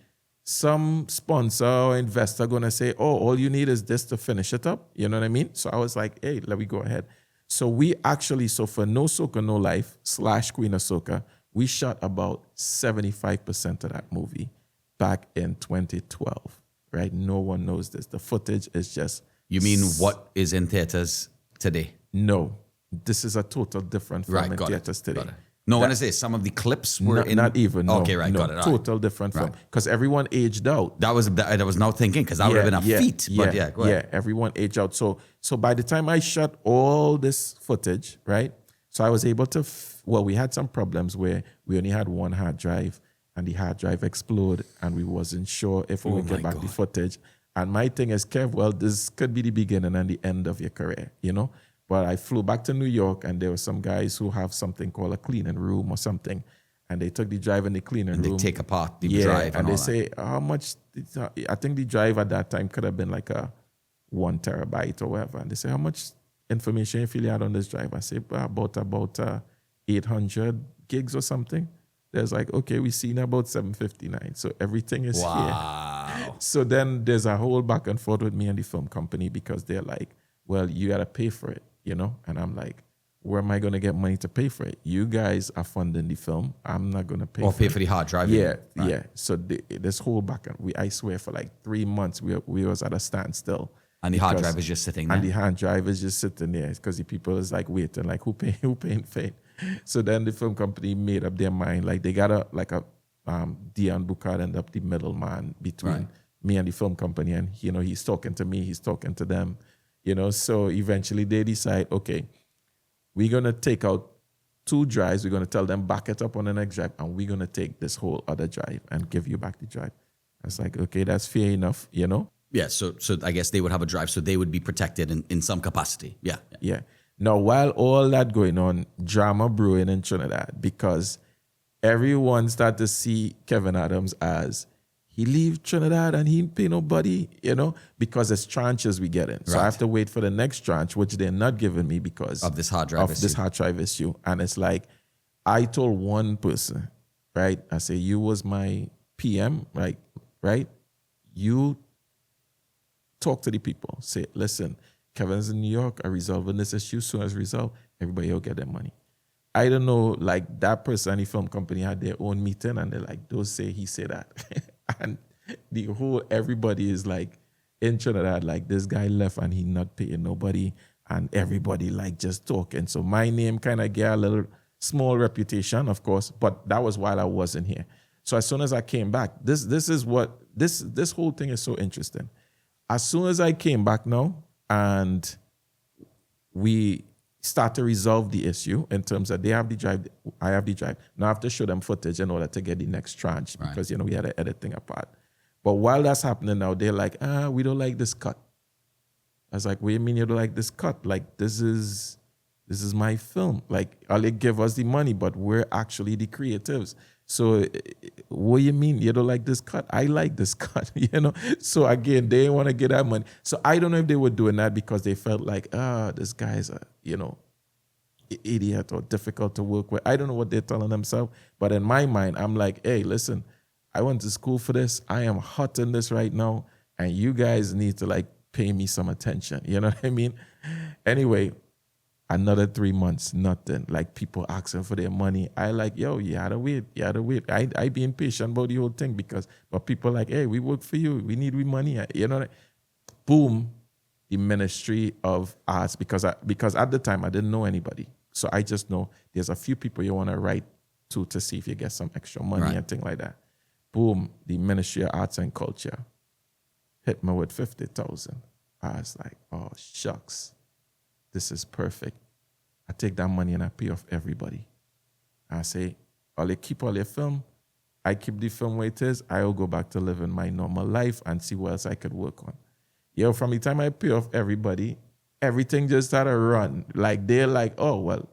some sponsor or investor going to say, oh, all you need is this to finish it up. You know what I mean? So I was like, hey, let me go ahead. So we actually, so for No Soca, No Life / Queen of Soca, we shot about 75% of that movie back in 2012, right? No one knows this. The footage is just... You mean what is in theaters today? No, this is a total different film in Got theaters it. today. Got it. No, when I say some of the clips were Not, in... not even. No, okay, right, no, got it. All right. total different film. Right. Because everyone aged out. That was I was now thinking, because that would have been a feat. But yeah, go ahead. Yeah, everyone aged out. So by the time I shot all this footage, right? So I was able to, we had some problems where we only had one hard drive and the hard drive exploded and we wasn't sure if we would get back the footage. And my thing is, Kev, well, this could be the beginning and the end of your career, you know? But I flew back to New York and there were some guys who have something called a cleaning room or something. And they took the drive in the cleaning room. They take apart the drive and they all say, how much? I think the drive at that time could have been like a 1 terabyte or whatever. And they say, how much information you feel you had on this drive? I say, about 800 gigs or something. There's like, okay, we seen about 759. So everything is here. Wow. So then there's a whole back and forth with me and the film company because they're like, well, you got to pay for it, you know? And I'm like, where am I going to get money to pay for it? You guys are funding the film. I'm not going to pay Or pay for the hard drive. Yeah, Right. yeah. So this whole back and I swear for like 3 months, we was at a standstill. And the hard drive is just sitting there. And the hard drive is just sitting there because the people is like waiting, like who paying for it? So then the film company made up their mind, like they got a Dion Boucard ended up the middleman between me and the film company, and you know he's talking to me, he's talking to them, you know. So eventually they decide, okay, we're gonna take out 2 drives, we're gonna tell them back it up on the next drive, and we're gonna take this whole other drive and give you back the drive. I was like, okay, that's fair enough, you know. Yeah, so I guess they would have a drive, so they would be protected in some capacity. Yeah. Now, while all that going on, drama brewing in Trinidad because everyone started to see Kevin Adams as he leave Trinidad and he ain't pay nobody, you know, because it's tranches we get in. So I have to wait for the next tranche, which they're not giving me because Of this hard drive issue. And it's like, I told one person, right? I say, you was my PM, right? You talk to the people. Say, listen, Kevin's in New York, are resolving this issue. Soon as resolved, everybody will get their money. I don't know, like that person, the film company had their own meeting and they're like, don't say he said that. And everybody is like in Trinidad, like this guy left and he not paying nobody and everybody like just talking. So my name kind of get a little small reputation, of course, but that was while I wasn't here. So as soon as I came back, this whole thing is so interesting. As soon as I came back now and we start to resolve the issue in terms of they have the drive, I have the drive. Now I have to show them footage in order to get the next tranche because, you know, we had to edit thing apart. But while that's happening now, they're like, we don't like this cut. I was like, what do you mean you don't like this cut? Like, this is my film. Like, they give us the money, but we're actually the creatives. So what do you mean you don't like this cut? I like this cut, you know? So again, they want to get that money. So I don't know if they were doing that because they felt like, this guy's a, you know, idiot or difficult to work with. I don't know what they're telling themselves. But in my mind, I'm like, hey, listen, I went to school for this. I am hot in this right now. And you guys need to like pay me some attention. You know what I mean? Anyway, another 3 months, nothing. Like people asking for their money. I like, yo, you had to wait. I be impatient about the whole thing but people like, hey, we work for you. We need money. You know, boom, the Ministry of Arts, because at the time I didn't know anybody. So I just know there's a few people you want to write to see if you get some extra money and things like that. Boom, the Ministry of Arts and Culture hit me with 50,000. I was like, oh, shucks. This is perfect. I take that money and I pay off everybody. I say, I'll keep all your film. I keep the film where it is. I'll go back to living my normal life and see what else I could work on. Yo, from the time I pay off everybody, everything just started run. Like they're like, oh well,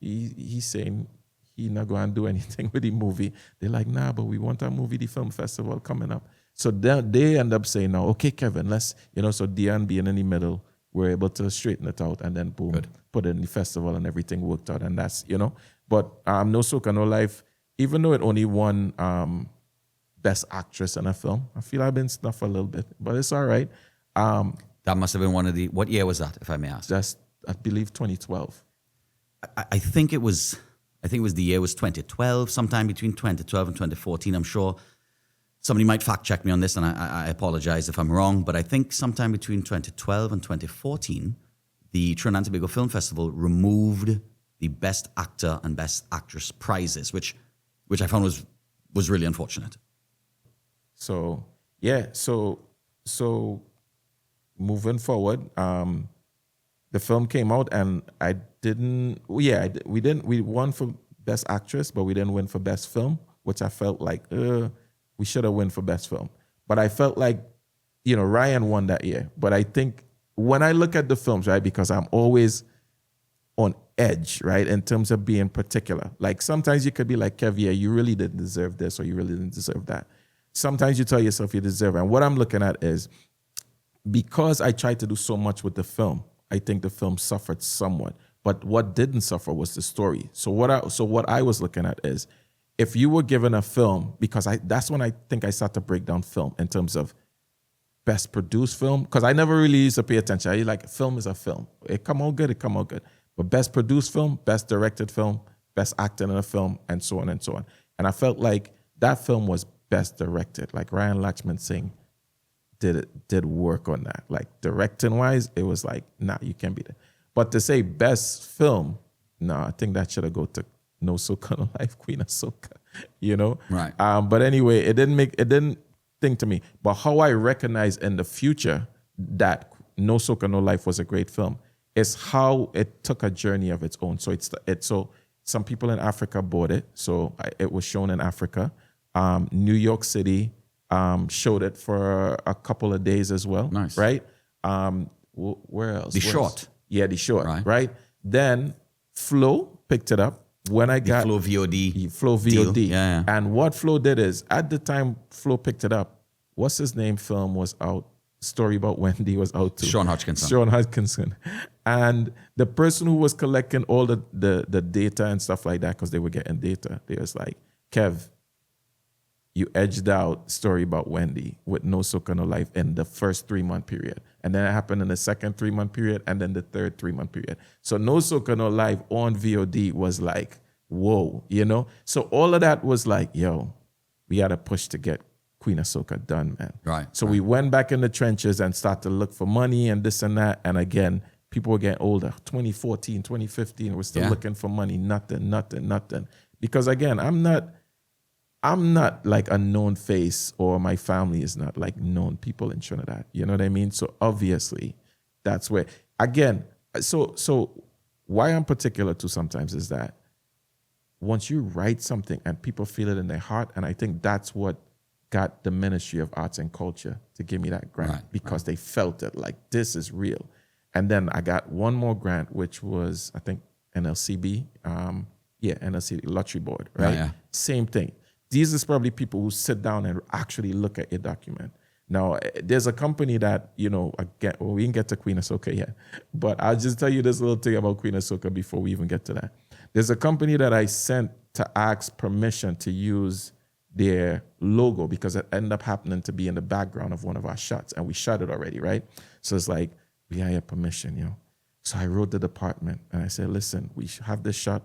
he's saying he not going to do anything with the movie. They're like, nah, but we want our movie, the film festival coming up. So they end up saying, now, okay, Kevin, let's, so Dion being in the middle, we're able to straighten it out and then boom, put it in the festival and everything worked out. And that's, but No Soca, No Life, even though it only won Best Actress in a Film, I feel I've been snuffed a little bit, but it's all right. That must have been one of the, what year was that, if I may ask? That's, I believe, 2012. I think it was the year was 2012, sometime between 2012 and 2014. I'm sure somebody might fact check me on this, and I apologize if I'm wrong, but I think sometime between 2012 and 2014, the Trinidad and Tobago Film Festival removed the Best Actor and Best Actress prizes, which I found was really unfortunate. So yeah, so moving forward, the film came out and we won for Best Actress, but we didn't win for Best Film, which I felt like we should have won for Best Film. But I felt like, Ryan won that year. But I think when I look at the films, right, because I'm always on edge, right, in terms of being particular. Like sometimes you could be like, Kev, yeah, you really didn't deserve this or you really didn't deserve that. Sometimes you tell yourself you deserve it. And what I'm looking at is, because I tried to do so much with the film, I think the film suffered somewhat. But what didn't suffer was the story. So what I was looking at is, if you were given a film, because that's when I think I started to break down film in terms of best produced film, because I never really used to pay attention. I like, film is a film. It come out good. But best produced film, best directed film, best acting in a film, and so on and so on. And I felt like that film was best directed. Like Ryan Lachman Singh did work on that. Like directing wise, it was like, nah, you can't be there. But to say best film, no, I think that should have go to No Soca, No Life, Queen of Soca, Right. But anyway, it didn't think to me. But how I recognize in the future that No Soca, No Life was a great film is how it took a journey of its own. So so some people in Africa bought it. So it was shown in Africa. New York City showed it for a couple of days as well. Nice. Right? Where else? The Short. Yeah, The Short. Right? Then Flow picked it up. When I got Flow VOD. Flow VOD. Deal. Yeah. And what Flow did is, at the time Flow picked it up, what's his name film was out. Story About Wendy was out too. Sean Hodgkinson. And the person who was collecting all the data and stuff like that, because they were getting data, they was like, Kev, you edged out Story About Wendy with No Soca, No Life in the first 3-month period. And then it happened in the second 3-month period and then the third 3-month period. So No Soca, No Life on VOD was like, whoa, So all of that was like, yo, we got to push to get Queen of Soca done, man. Right. So we went back in the trenches and started to look for money and this and that. And again, people were getting older. 2014, 2015, we're still looking for money. Nothing. Because again, I'm not like a known face, or my family is not like known people in Trinidad. You know what I mean? So obviously that's where, again, so why I'm particular to sometimes is that once you write something and people feel it in their heart, and I think that's what got the Ministry of Arts and Culture to give me that grant, because they felt it, like this is real. And then I got one more grant, which was, I think, NLCB, NLCB, Lottery Board, right? Yeah. Same thing. These is probably people who sit down and actually look at your document. Now, there's a company that, again, we didn't get to Queen of Soca yet, but I'll just tell you this little thing about Queen of Soca before we even get to that. There's a company that I sent to ask permission to use their logo, because it ended up happening to be in the background of one of our shots, and we shot it already, right? So it's like, we have your permission, So I wrote the department and I said, listen, we have this shot,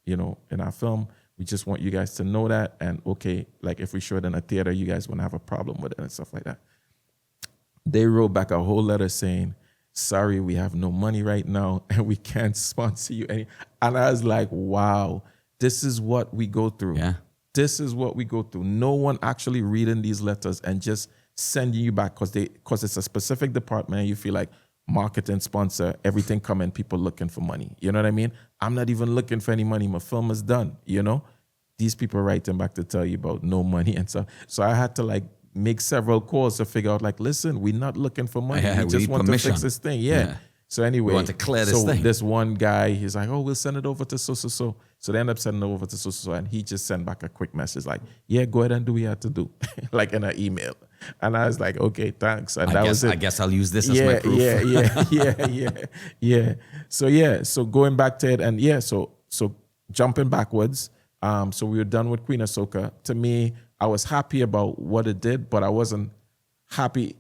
in our film. We just want you guys to know that. And okay, like if we show it in a theater, you guys won't have a problem with it and stuff like that. They wrote back a whole letter saying, sorry, we have no money right now and we can't sponsor you any. And I was like, wow, this is what we go through. Yeah. This is what we go through. No one actually reading these letters and just sending you back because it's a specific department and you feel like marketing, sponsor, everything coming, people looking for money. You know what I mean? I'm not even looking for any money. My film is done, these people writing back to tell you about no money and stuff. So I had to like make several calls to figure out like, listen, we're not looking for money. Yeah, we we just need want permission. to fix this thing. Yeah. So anyway, We want to clear this so thing. this one guy, he's like, oh, we'll send it over to so. So they end up sending it over to so, and he just sent back a quick message like, yeah, go ahead and do what you have to do, like in an email. And I was like, okay, thanks. And was it. I guess I'll use this as my proof. So going back to it, and so jumping backwards. So we were done with Queen of Soca. To me, I was happy about what it did, but I wasn't happy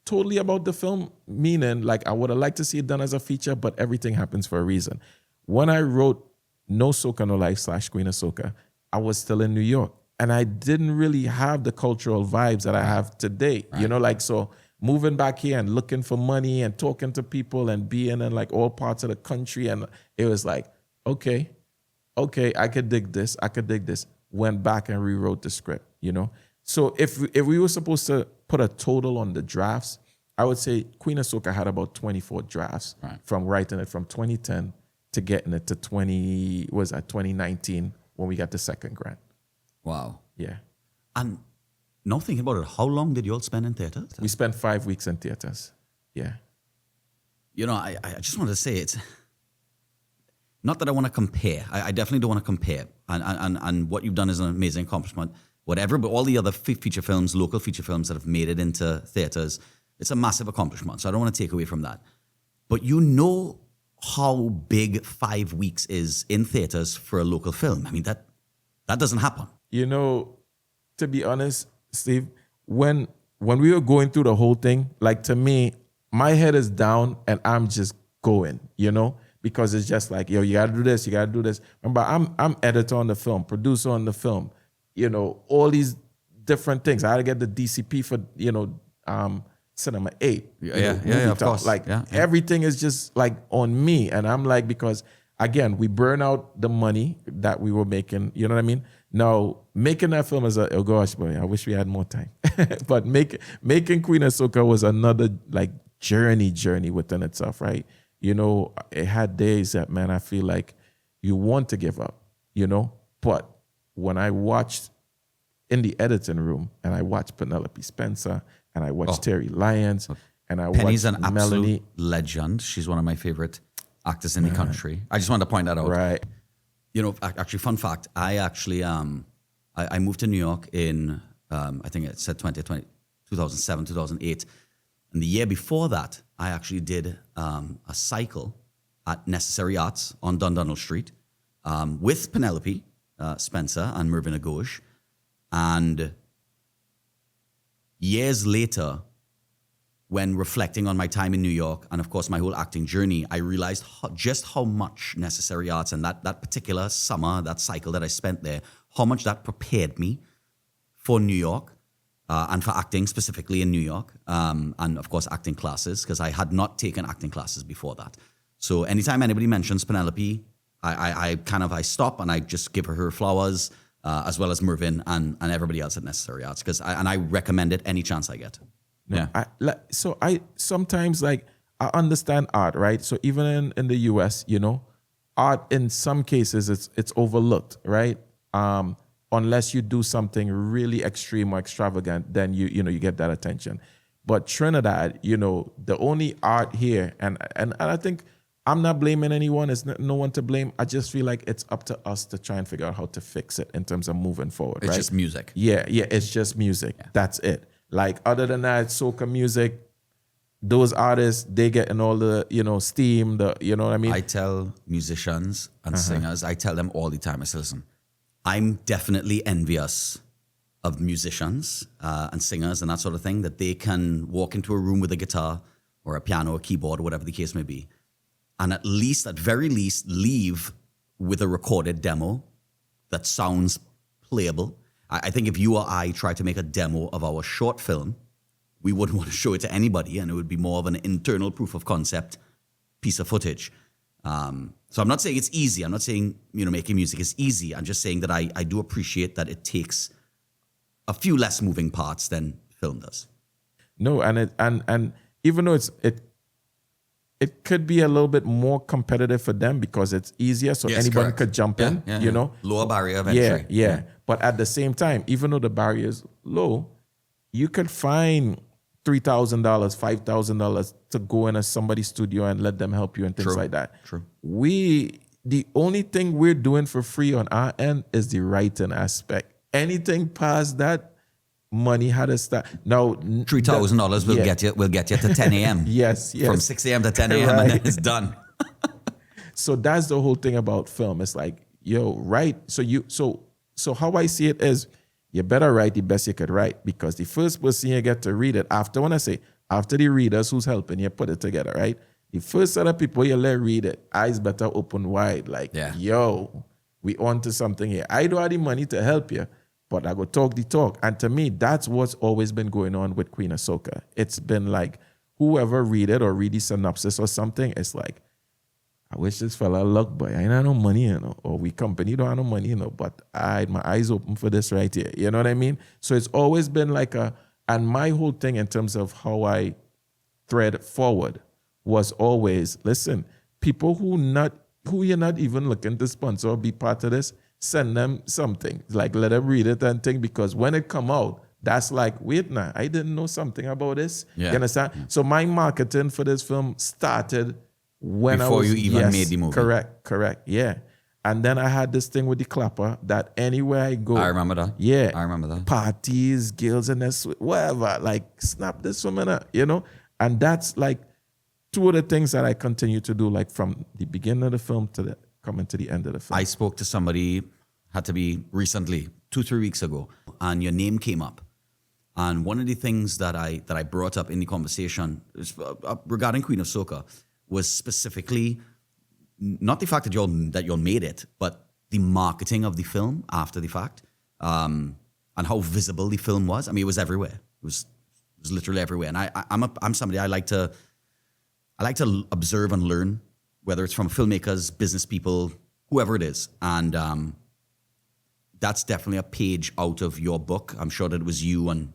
totally about the film, meaning like I would have liked to see it done as a feature, but everything happens for a reason. When I wrote No Soca, No Life / Queen of Soca, I was still in New York, and I didn't really have the cultural vibes that I have today. Right. You know, like, so moving back here and looking for money and talking to people and being in like all parts of the country, and it was like, okay, I could dig this. Went back and rewrote the script, you know? So if we were supposed to put a total on the drafts, I would say Queen of Soca had about 24 drafts from writing it from 2010 to getting it to 2019 when we got the second grant. Wow. Yeah. And now thinking about it, how long did you all spend in theaters? We spent 5 weeks in theaters. Yeah. You know, I just want to say it's not that I want to compare. I definitely don't want to compare. And what you've done is an amazing accomplishment. Whatever, but all the other feature films, local feature films that have made it into theaters, it's a massive accomplishment. So I don't want to take away from that. But you know how big 5 weeks is in theaters for a local film. I mean, that doesn't happen. You know, to be honest, Steve, when we were going through the whole thing, like, to me, my head is down and I'm just going, you know, because it's just like, yo, you gotta do this, you gotta do this. Remember, I'm editor on the film, producer on the film, you know, all these different things. I had to get the DCP for, you know, Cinema 8. Of course. Like, everything is just like on me. And I'm like, because again, we burn out the money that we were making, you know what I mean? Now, making that film is oh gosh, boy, I wish we had more time. But making Queen of Soca was another like journey within itself, right? You know, it had days that, man, I feel like you want to give up, you know? But when I watched in the editing room and I watched Penelope Spencer and I watched Terry Lyons and I Penny's watched an absolute Melanie. legend. She's one of my favorite actors in the country. I just wanted to point that out. Right. You know, actually, fun fact, I actually, I moved to New York in, I think it said 2007, 2008. And the year before that, I actually did a cycle at Necessary Arts on Dundonald Street with Penelope Spencer and Mervyn Agoge. And years later, when reflecting on my time in New York and, of course, my whole acting journey, I realized just how much Necessary Arts and that particular summer, that cycle that I spent there, how much that prepared me for New York. And for acting specifically in New York, and of course acting classes, because I had not taken acting classes before that. So anytime anybody mentions Penelope, I stop and I just give her flowers, as well as Mervyn and everybody else at Necessary Arts, and I recommend it any chance I get. Yeah. I sometimes, like, I understand art, right? So even in the US, you know, art in some cases it's overlooked, right? Unless you do something really extreme or extravagant, then you get that attention. But Trinidad, you know, the only art here, and I think I'm not blaming anyone. It's no one to blame. I just feel like it's up to us to try and figure out how to fix it in terms of moving forward. It's just music. Yeah, it's just music. Yeah. That's it. Like, other than that, soca music, those artists, they get in all the, you know, steam, you know what I mean? I tell musicians and singers, I tell them all the time, I say, listen, I'm definitely envious of musicians and singers and that sort of thing, that they can walk into a room with a guitar or a piano or keyboard or whatever the case may be, and at very least, leave with a recorded demo that sounds playable. I think if you or I try to make a demo of our short film, we wouldn't want to show it to anybody, and it would be more of an internal proof of concept piece of footage. So I'm not saying it's easy. I'm not saying, you know, making music is easy. I'm just saying that I do appreciate that it takes a few less moving parts than film does. No, and even though it could be a little bit more competitive for them because it's easier, so Yes, anyone correct. could jump in, you know. Lower barrier of Yeah, entry. yeah. But at the same time, even though the barrier is low, you could find $3,000, $5,000 to go in somebody's studio and let them help you and things True. like that. True. The only thing we're doing for free on our end is the writing aspect. Anything past that, money had to start. Now, $3,000 will yeah. get you. Will get you to 10 a.m. Yes, yes. From 6 a.m. to 10 a.m. and then Right. it's done. So that's the whole thing about film. It's like, yo, write. So how I see it is, you better write the best you could write, because the first person you get to read it after, when I say after the readers who's helping you put it together, right? The first set of people you let read it, eyes better open wide. Like, Yeah. yo, we on to something here. I don't have the money to help you, but I go talk the talk. And to me, that's what's always been going on with Queen of Soca. It's been like, whoever read it or read the synopsis or something, it's like, I wish this fella luck, but I ain't have no money, you know, or we company don't have no money, you know, but I had my eyes open for this right here. You know what I mean? So it's always been like and my whole thing in terms of how I thread forward was always, listen, people who you're not even looking to sponsor or be part of this, send them something. Like, let them read it and think, because when it come out, that's like, wait now, I didn't know something about this. Yeah. You understand? So my marketing for this film started when Before I was, you even made the movie. Correct, yeah. And then I had this thing with the clapper that anywhere I go, I remember that. yeah, I remember that. parties, girls in this, whatever, like snap this woman up, you know? And that's like two of the things that I continue to do, like from the beginning of the film to the coming to the end of the film. I spoke to somebody, had to be recently, 2-3 weeks ago, and your name came up. And one of the things that I brought up in the conversation regarding Queen of Soca was specifically not the fact that y'all made it, but the marketing of the film after the fact, and how visible the film was. I mean, it was everywhere. It was literally everywhere. And I'm somebody, I like to observe and learn, whether it's from filmmakers, business people, whoever it is. And that's definitely a page out of your book. I'm sure that it was you and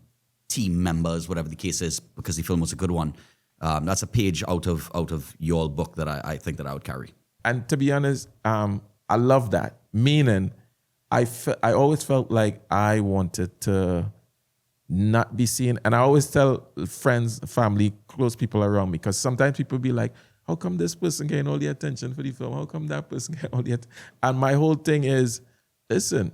team members, whatever the case is, because the film was a good one. That's a page out of your book that I think that I would carry. And to be honest, I love that. Meaning, I always felt like I wanted to not be seen. And I always tell friends, family, close people around me, because sometimes people be like, how come this person getting all the attention for the film? How come that person getting all the attention? And my whole thing is, listen,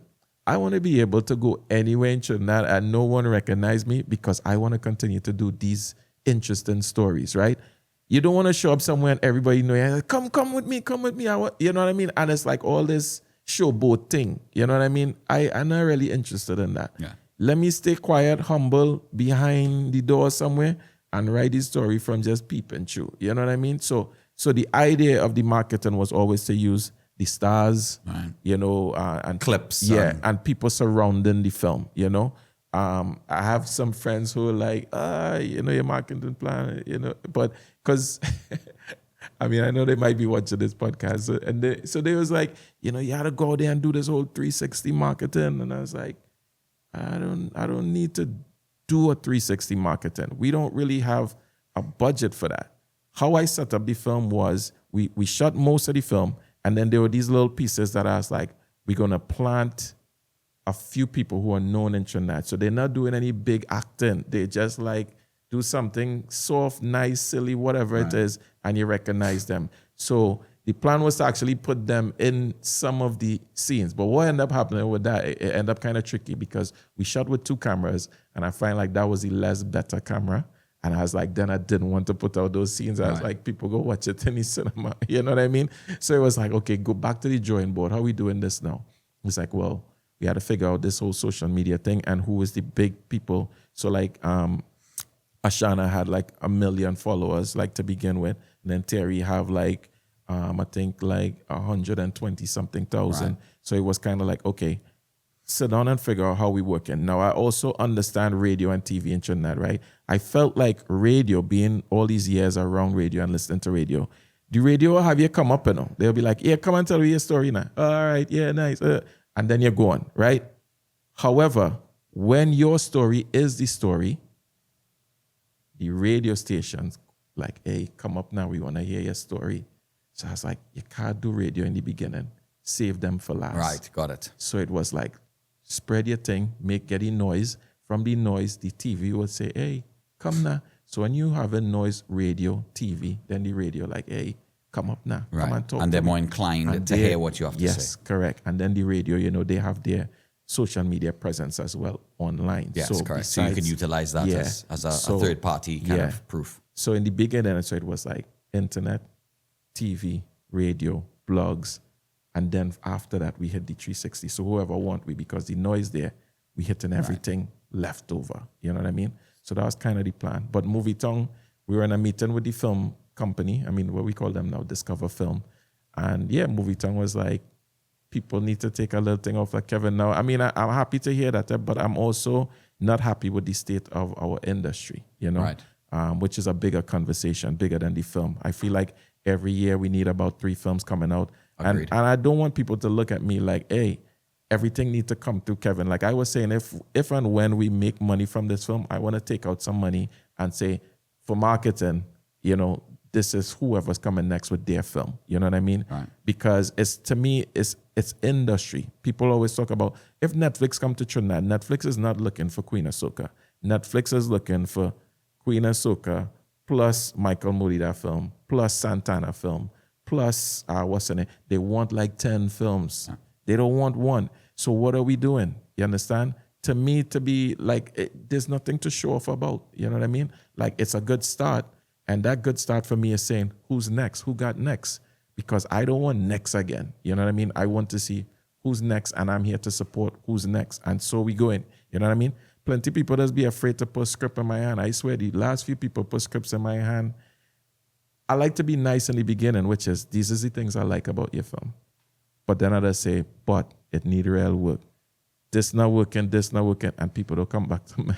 I want to be able to go anywhere in Trinidad and no one recognize me, because I want to continue to do these interesting stories, right? You don't want to show up somewhere and everybody know you. Like, come with me. You know what I mean? And it's like all this showboat thing. You know what I mean? I'm not really interested in that. Yeah. Let me stay quiet, humble, behind the door somewhere and write this story from just peeping through. You know what I mean? So the idea of the marketing was always to use the stars, Right. you know, and Clips. yeah, and people surrounding the film, you know. I have some friends who are like, you know, your marketing plan, you know, but because, I mean, I know they might be watching this podcast. And they was like, you know, you had to go out there and do this whole 360 marketing. And I was like, I don't need to do a 360 marketing. We don't really have a budget for that. How I set up the film was we shot most of the film, and then there were these little pieces that I was like, we're going to plant a few people who are known in Trinidad. So they're not doing any big acting. They just like do something soft, nice, silly, whatever it is, and you recognize them. So the plan was to actually put them in some of the scenes. But what ended up happening with that, it ended up kind of tricky, because we shot with 2 cameras, and I find like that was the less better camera. And I was like, then I didn't want to put out those scenes. I was like, people go watch it in the cinema. You know what I mean? So it was like, okay, go back to the drawing board. How are we doing this now? It's like, well, we had to figure out this whole social media thing and who is the big people. So like Ashana had like 1 million followers, like to begin with. And then Terry have like, I think like 120 something thousand. Right. So it was kind of like, okay, sit down and figure out how we working. Now, I also understand radio and TV in Trinidad, right? I felt like radio, being all these years around radio and listening to radio, the radio will have you come up, you know. They'll be like, yeah, come and tell me your story now. All right, yeah, nice. And then you're going, right? However, when your story is the story, the radio stations like, hey, come up now, we want to hear your story. So I was like, you can't do radio in the beginning. Save them for last. Right, got it. So it was like, spread your thing, get the noise. From the noise, the TV would say, hey, come now. So when you have a noise, radio, TV, then the radio like, hey, come up now. Right. Come and talk And to they're me. more inclined And to hear what you have to say. Yes, correct. And then the radio, you know, they have their social media presence as well online. Yes, so correct. So you can utilize that as a third party kind of proof. So in the beginning, so it was like internet, TV, radio, blogs, and then after that we hit the 360. So whoever want we, because the noise there, we hitting everything left over. You know what I mean? So that was kind of the plan. But Movie Tongue, we were in a meeting with the film company. I mean, what we call them now, Discover Film. And yeah, Movie Tongue was like, people need to take a little thing off like Kevin now. I mean, I'm happy to hear that, but I'm also not happy with the state of our industry, you know, which is a bigger conversation, bigger than the film. I feel like every year we need about 3 films coming out. And I don't want people to look at me like, hey, everything needs to come through Kevin. Like I was saying, if and when we make money from this film, I want to take out some money and say, for marketing, you know, this is whoever's coming next with their film. You know what I mean? Right. Because to me, it's industry. People always talk about, if Netflix come to Trinidad, Netflix is not looking for Queen of Soca. Netflix is looking for Queen of Soca plus Michael Moody, that film, plus Santana film, plus, what's the name? They want like 10 films. Yeah. They don't want one. So what are we doing? You understand? To me, to be like, there's nothing to show off about. You know what I mean? Like, it's a good start. And that good start for me is saying, who's next? Who got next? Because I don't want next again. You know what I mean? I want to see who's next, and I'm here to support who's next. And so we go in. You know what I mean? Plenty of people just be afraid to put script in my hand. I swear the last few people put scripts in my hand. I like to be nice in the beginning, which is, these are the things I like about your film. But then others say, but it need real work. This not working, and people don't come back to me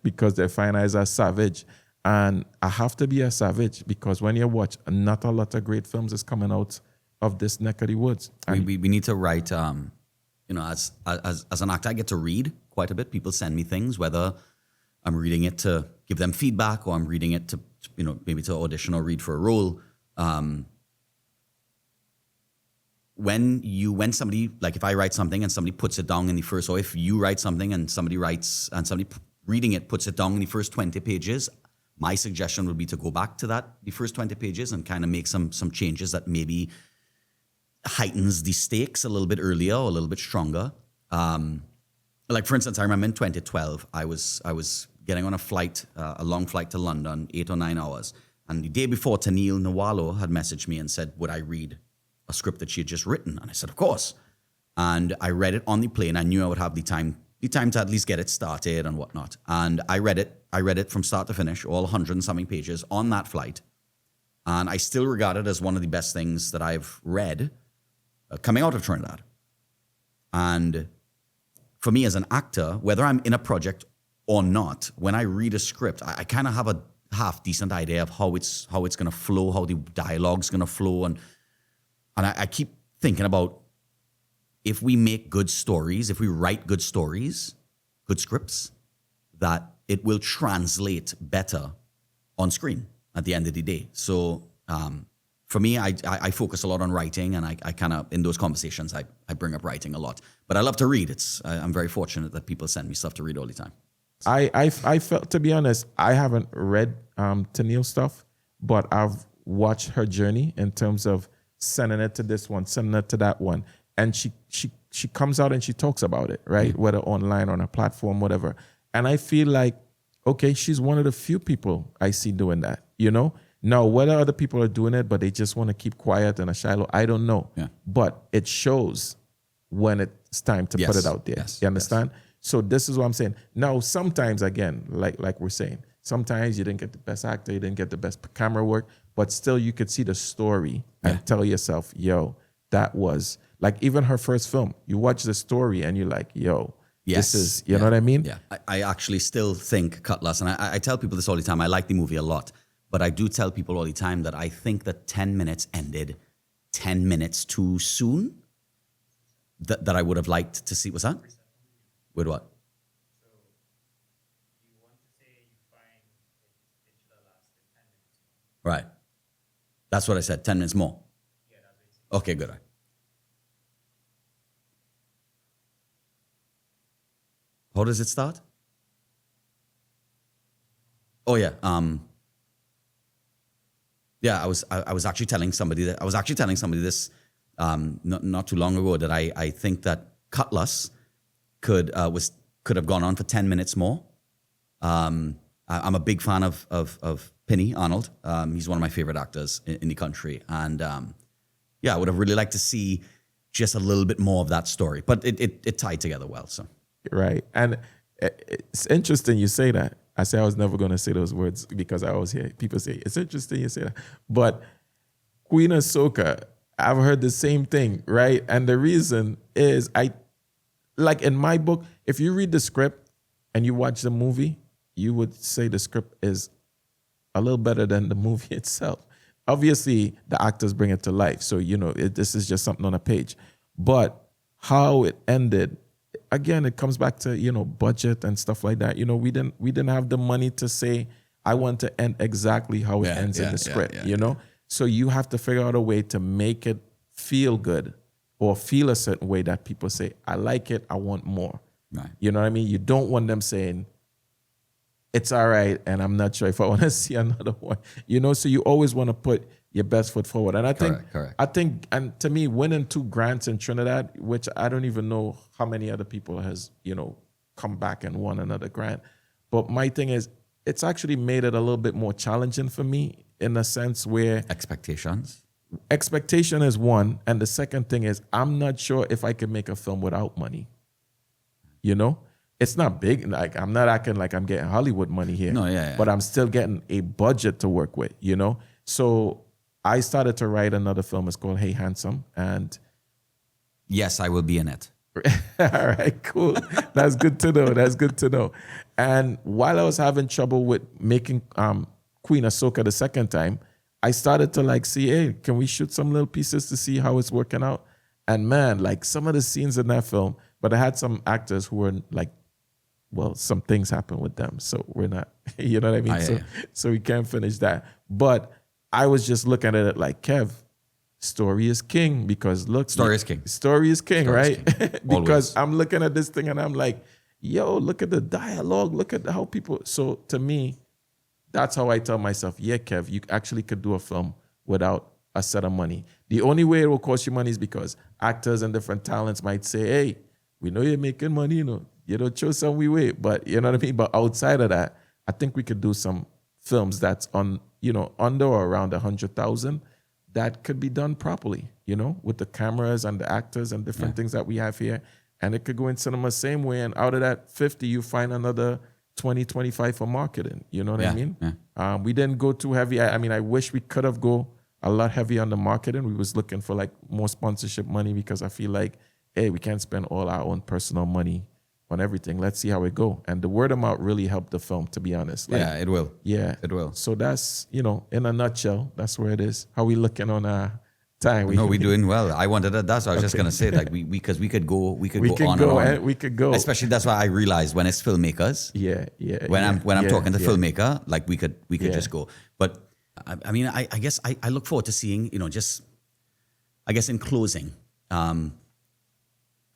because they find I as a savage. And I have to be a savage because when you watch, not a lot of great films is coming out of this neck of the woods. We need to write, you know, as an actor, I get to read quite a bit. People send me things, whether I'm reading it to give them feedback or I'm reading it to, you know, maybe to audition or read for a role. When somebody, like if I write something and somebody puts it down in the first, or if you write something and somebody writes and somebody reading it puts it down in the first 20 pages, my suggestion would be to go back to the first 20 pages and kind of make some changes that maybe heightens the stakes a little bit earlier or a little bit stronger. Like for instance, I remember in 2012, I was getting on a flight, a long flight to London, 8 or 9 hours. And the day before, Tennille Nawalo had messaged me and said, would I read a script that she had just written? And I said, of course. And I read it on the plane. I knew I would have the time to at least get it started and whatnot. And I read it from start to finish, all 100 and something pages on that flight. And I still regard it as one of the best things that I've read coming out of Trinidad. And for me as an actor, whether I'm in a project or not, when I read a script, I kind of have a half decent idea of how it's going to flow, how the dialogue's going to flow. And I keep thinking about, if we make good stories, if we write good stories, good scripts, that it will translate better on screen at the end of the day. So for me, I focus a lot on writing, and I kind of, in those conversations, I bring up writing a lot. But I love to read. I'm very fortunate that people send me stuff to read all the time. I felt, to be honest, I haven't read Tennille stuff, but I've watched her journey in terms of sending it to this one, sending it to that one. And she comes out and she talks about it, right? Mm-hmm. Whether online, on a platform, whatever. And I feel like, okay, she's one of the few people I see doing that, you know? Now, whether other people are doing it, but they just want to keep quiet and a shallow, I don't know. Yeah. But it shows when it's time to put it out there. Yes. You understand? Yes. So this is what I'm saying. Now, sometimes, again, like we're saying, sometimes you didn't get the best actor, you didn't get the best camera work, but still you could see the story and tell yourself, yo, that was... Like even her first film, you watch the story and you're like, yo, this is, you know what I mean? Yeah, I actually still think Cutlass, and I tell people this all the time, I like the movie a lot, but I do tell people all the time that I think that 10 minutes ended 10 minutes too soon, that I would have liked to see. What's that? With what? So you want to say you find it should have lasted 10 minutes Right. That's what I said. 10 minutes more. Okay, good. How does it start? Oh yeah. Yeah, I was actually telling somebody this not too long ago that I think that Cutlass could have gone on for 10 minutes more. I'm a big fan of Penny Arnold. He's one of my favorite actors in the country, and I would have really liked to see just a little bit more of that story. But it tied together well. So Right. And it's interesting you say that. I say I was never going to say those words because I always hear people say, it's interesting you say that. But Queen of Soca, I've heard the same thing, right? And the reason is like in my book, if you read the script and you watch the movie, you would say the script is a little better than the movie itself. Obviously, the actors bring it to life. So, this is just something on a page. But how it ended, again, it comes back to, budget and stuff like that. We didn't have the money to say, I want to end exactly how it ends in the script, So you have to figure out a way to make it feel good or feel a certain way that people say, I like it, I want more. Right. You know what I mean? You don't want them saying, it's all right, and I'm not sure if I want to see another one. So you always want to put your best foot forward. And Correct. I think, and to me, winning 2 grants in Trinidad, which I don't even know how many other people has, come back and won another grant. But my thing is, it's actually made it a little bit more challenging for me in a sense where expectation is one, and the second thing is I'm not sure if I could make a film without money. It's not big. Like I'm not acting like I'm getting Hollywood money here. No, yeah. But I'm still getting a budget to work with, So I started to write another film. It's called Hey Handsome. And yes, I will be in it. all right, cool. That's good to know. And while I was having trouble with making Queen of Soca the second time, I started to see, hey, can we shoot some little pieces to see how it's working out? And man, some of the scenes in that film, but I had some actors who were some things happened with them. So we're not, you know what I mean? So we can't finish that. But I was just looking at it like, Kev, story is king because look. Story is king. Story is king, right? Because Always. I'm looking at this thing and I'm like, yo, look at the dialogue. Look at how people. So to me, that's how I tell myself, yeah, Kev, you actually could do a film without a set of money. The only way it will cost you money is because actors and different talents might say, hey, we know you're making money, you don't show some we wait, but you know what I mean? But outside of that, I think we could do some films that's on, under or around 100,000 that could be done properly, with the cameras and the actors and different things that we have here. And it could go in cinema same way. And out of that 50, you find another 20, 25 for marketing. You know what I mean? Yeah. We didn't go too heavy. I wish we could have go a lot heavier on the marketing. We was looking for more sponsorship money because I feel like, hey, we can't spend all our own personal money on everything. Let's see how it go. And the word of mouth really helped the film, to be honest. It will. Yeah. It will. So that's, in a nutshell, that's where it is. How we looking on time? We're doing well. I wanted that. That's what I was just gonna say. Because we could go on and on. We could go. Especially that's why I realized when it's filmmakers. Yeah. When I'm talking to filmmaker, we could just go. But I guess I look forward to seeing, just I guess in closing,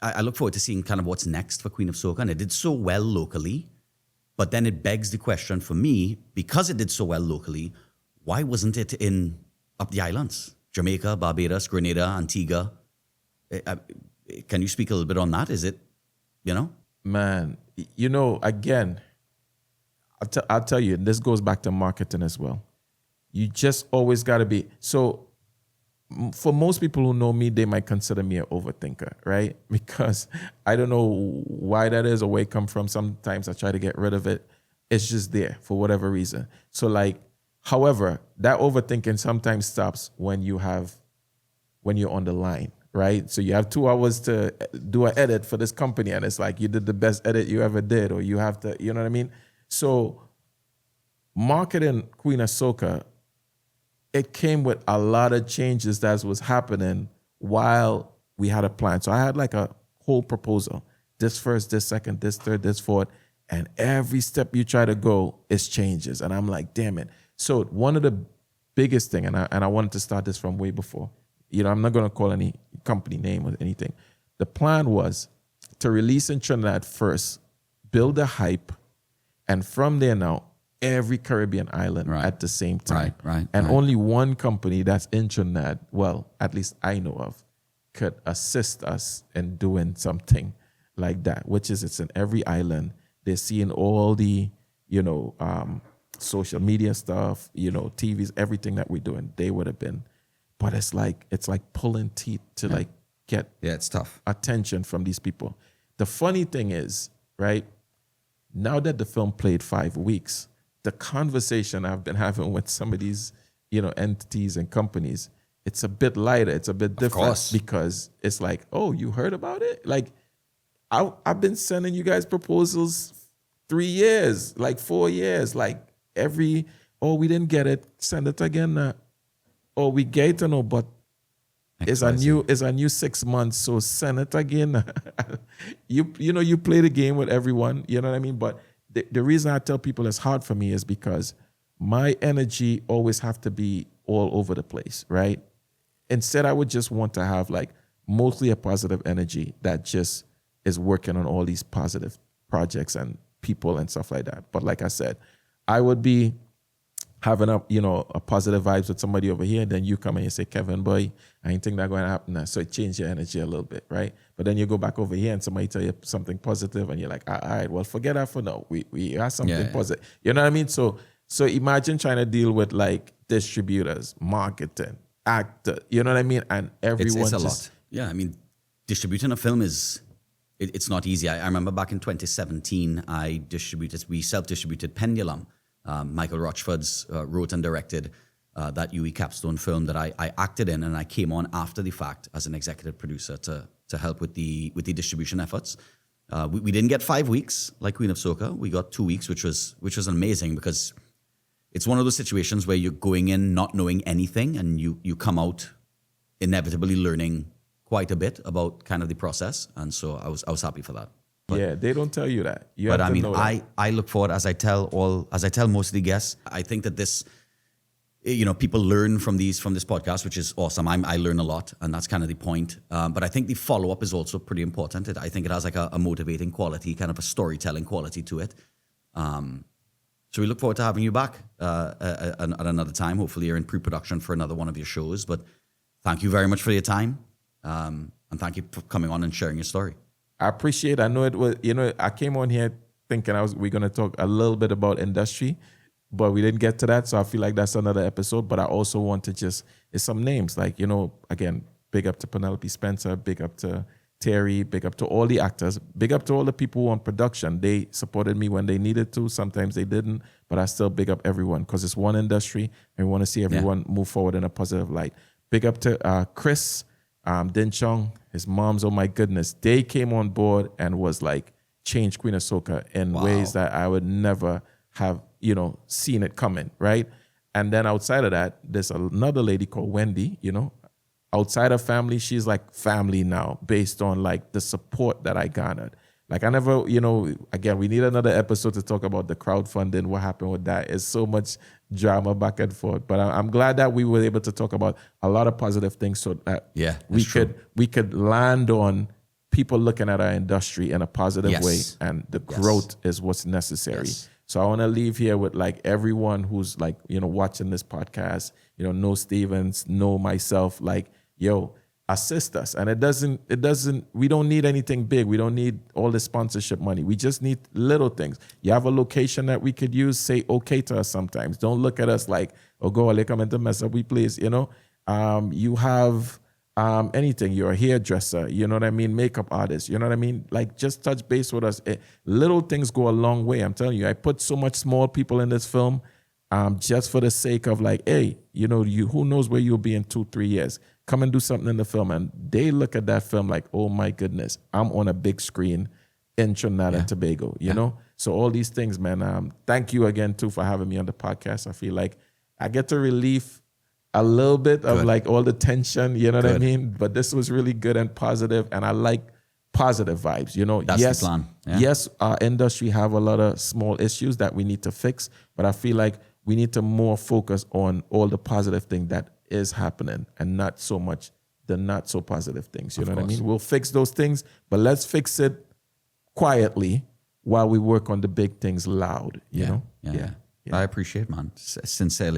I look forward to seeing kind of what's next for Queen of Soca. And it did so well locally, but then it begs the question for me, because it did so well locally, why wasn't it up the islands? Jamaica, Barbados, Grenada, Antigua. Can you speak a little bit on that? Is it, Man, again, I'll tell you, this goes back to marketing as well. You just always got to be, so for most people who know me, they might consider me an overthinker, right? Because I don't know why that is or where it come from. Sometimes I try to get rid of it. It's just there for whatever reason. So however, that overthinking sometimes stops when you're on the line, right? So you have 2 hours to do an edit for this company and it's like you did the best edit you ever did, or you have to, you know what I mean? So marketing Queen of Soca, it came with a lot of changes that was happening while we had a plan. So I had a whole proposal. This first, this second, this third, this fourth. And every step you try to go is changes. And I'm like, damn it. So one of the biggest thing, and I wanted to start this from way before. I'm not going to call any company name or anything. The plan was to release in Trinidad first, build a hype, and from there now, every Caribbean island at the same time. And only one company that's in Trinidad, well, at least I know of, could assist us in doing something like that, which is it's in every island. They're seeing all the, social media stuff, TVs, everything that we're doing. They would have been. But it's like pulling teeth to like get it's tough attention from these people. The funny thing is, right, now that the film played 5 weeks, the conversation I've been having with some of these, entities and companies, it's a bit lighter. It's a bit different because it's like, oh, you heard about it? Like, I've been sending you guys proposals 3 years, like 4 years, like we didn't get it. Send it again. We get it, but it's a new 6 months, so send it again. You play the game with everyone, you know what I mean? But the reason I tell people it's hard for me is because my energy always have to be all over the place, right? Instead, I would just want to have like mostly a positive energy that just is working on all these positive projects and people and stuff like that. But like I said, I would be having a positive vibes with somebody over here, and then you come and you say, Kevin, boy, I ain't think that going to happen now. So it changed your energy a little bit, right? But then you go back over here and somebody tell you something positive and you're like, all right, well, forget that for now. We have something positive. You know what I mean? So imagine trying to deal with like distributors, marketing, actor, you know what I mean? And everyone it's a lot. Yeah, I mean, distributing a film it's not easy. I remember back in 2017, we self-distributed Pendulum. Michael Rochford's wrote and directed that UE Capstone film that I acted in, and I came on after the fact as an executive producer to help with the distribution efforts. We didn't get 5 weeks like Queen of Soca. We got 2 weeks, which was amazing because it's one of those situations where you're going in not knowing anything, and you come out inevitably learning quite a bit about kind of the process, and so I was happy for that. But, they don't tell you that. I look forward, as I tell most of the guests, I think that this, people learn from this podcast, which is awesome. I learn a lot, and that's kind of the point. But I think the follow-up is also pretty important. I think it has like a motivating quality, kind of a storytelling quality to it. So we look forward to having you back at another time. Hopefully you're in pre-production for another one of your shows. But thank you very much for your time. And thank you for coming on and sharing your story. I appreciate. I know it was. I came on here thinking we're going to talk a little bit about industry, but we didn't get to that. So I feel like that's another episode. But I also want to it's some names like again, big up to Penelope Spencer, big up to Terry, big up to all the actors, big up to all the people who on production. They supported me when they needed to. Sometimes they didn't, but I still big up everyone because it's one industry and we want to see everyone move forward in a positive light. Big up to Chris. Din Chong, his moms, oh my goodness, they came on board and was like changed Queen of Soca in ways that I would never have, seen it coming, right? And then outside of that, there's another lady called Wendy, outside of family, she's like family now based on like the support that I garnered. Like I never, again, we need another episode to talk about the crowdfunding, what happened with that. It's so much drama back and forth. But I'm glad that we were able to talk about a lot of positive things so that we could land on people looking at our industry in a positive way. And the growth is what's necessary. Yes. So I want to leave here with like everyone who's like, watching this podcast, know Stevens, know myself, like, assist us. And we don't need anything big. We don't need all the sponsorship money. We just need little things. You have a location that we could use, say okay to us sometimes. Don't look at us like, oh, go, they come in to mess up, we please, you have anything. You're a hairdresser, you know what I mean? Makeup artist, you know what I mean? Like just touch base with us. Little things go a long way. I'm telling you, I put so much small people in this film just for the sake of like, hey, who knows where you'll be in 2-3 years. Come and do something in the film. And they look at that film like, oh my goodness, I'm on a big screen in Trinidad and Tobago, you know? So all these things, man, thank you again too for having me on the podcast. I feel like I get to relieve a little bit of like all the tension, you know what I mean? But this was really good and positive, and I like positive vibes, That's the plan. Yes, our industry have a lot of small issues that we need to fix, but I feel like we need to more focus on all the positive thing that is happening and not so much the not so positive things. You know what I mean? We'll fix those things, but let's fix it quietly while we work on the big things loud, you know? Yeah. I appreciate, man, sincerely.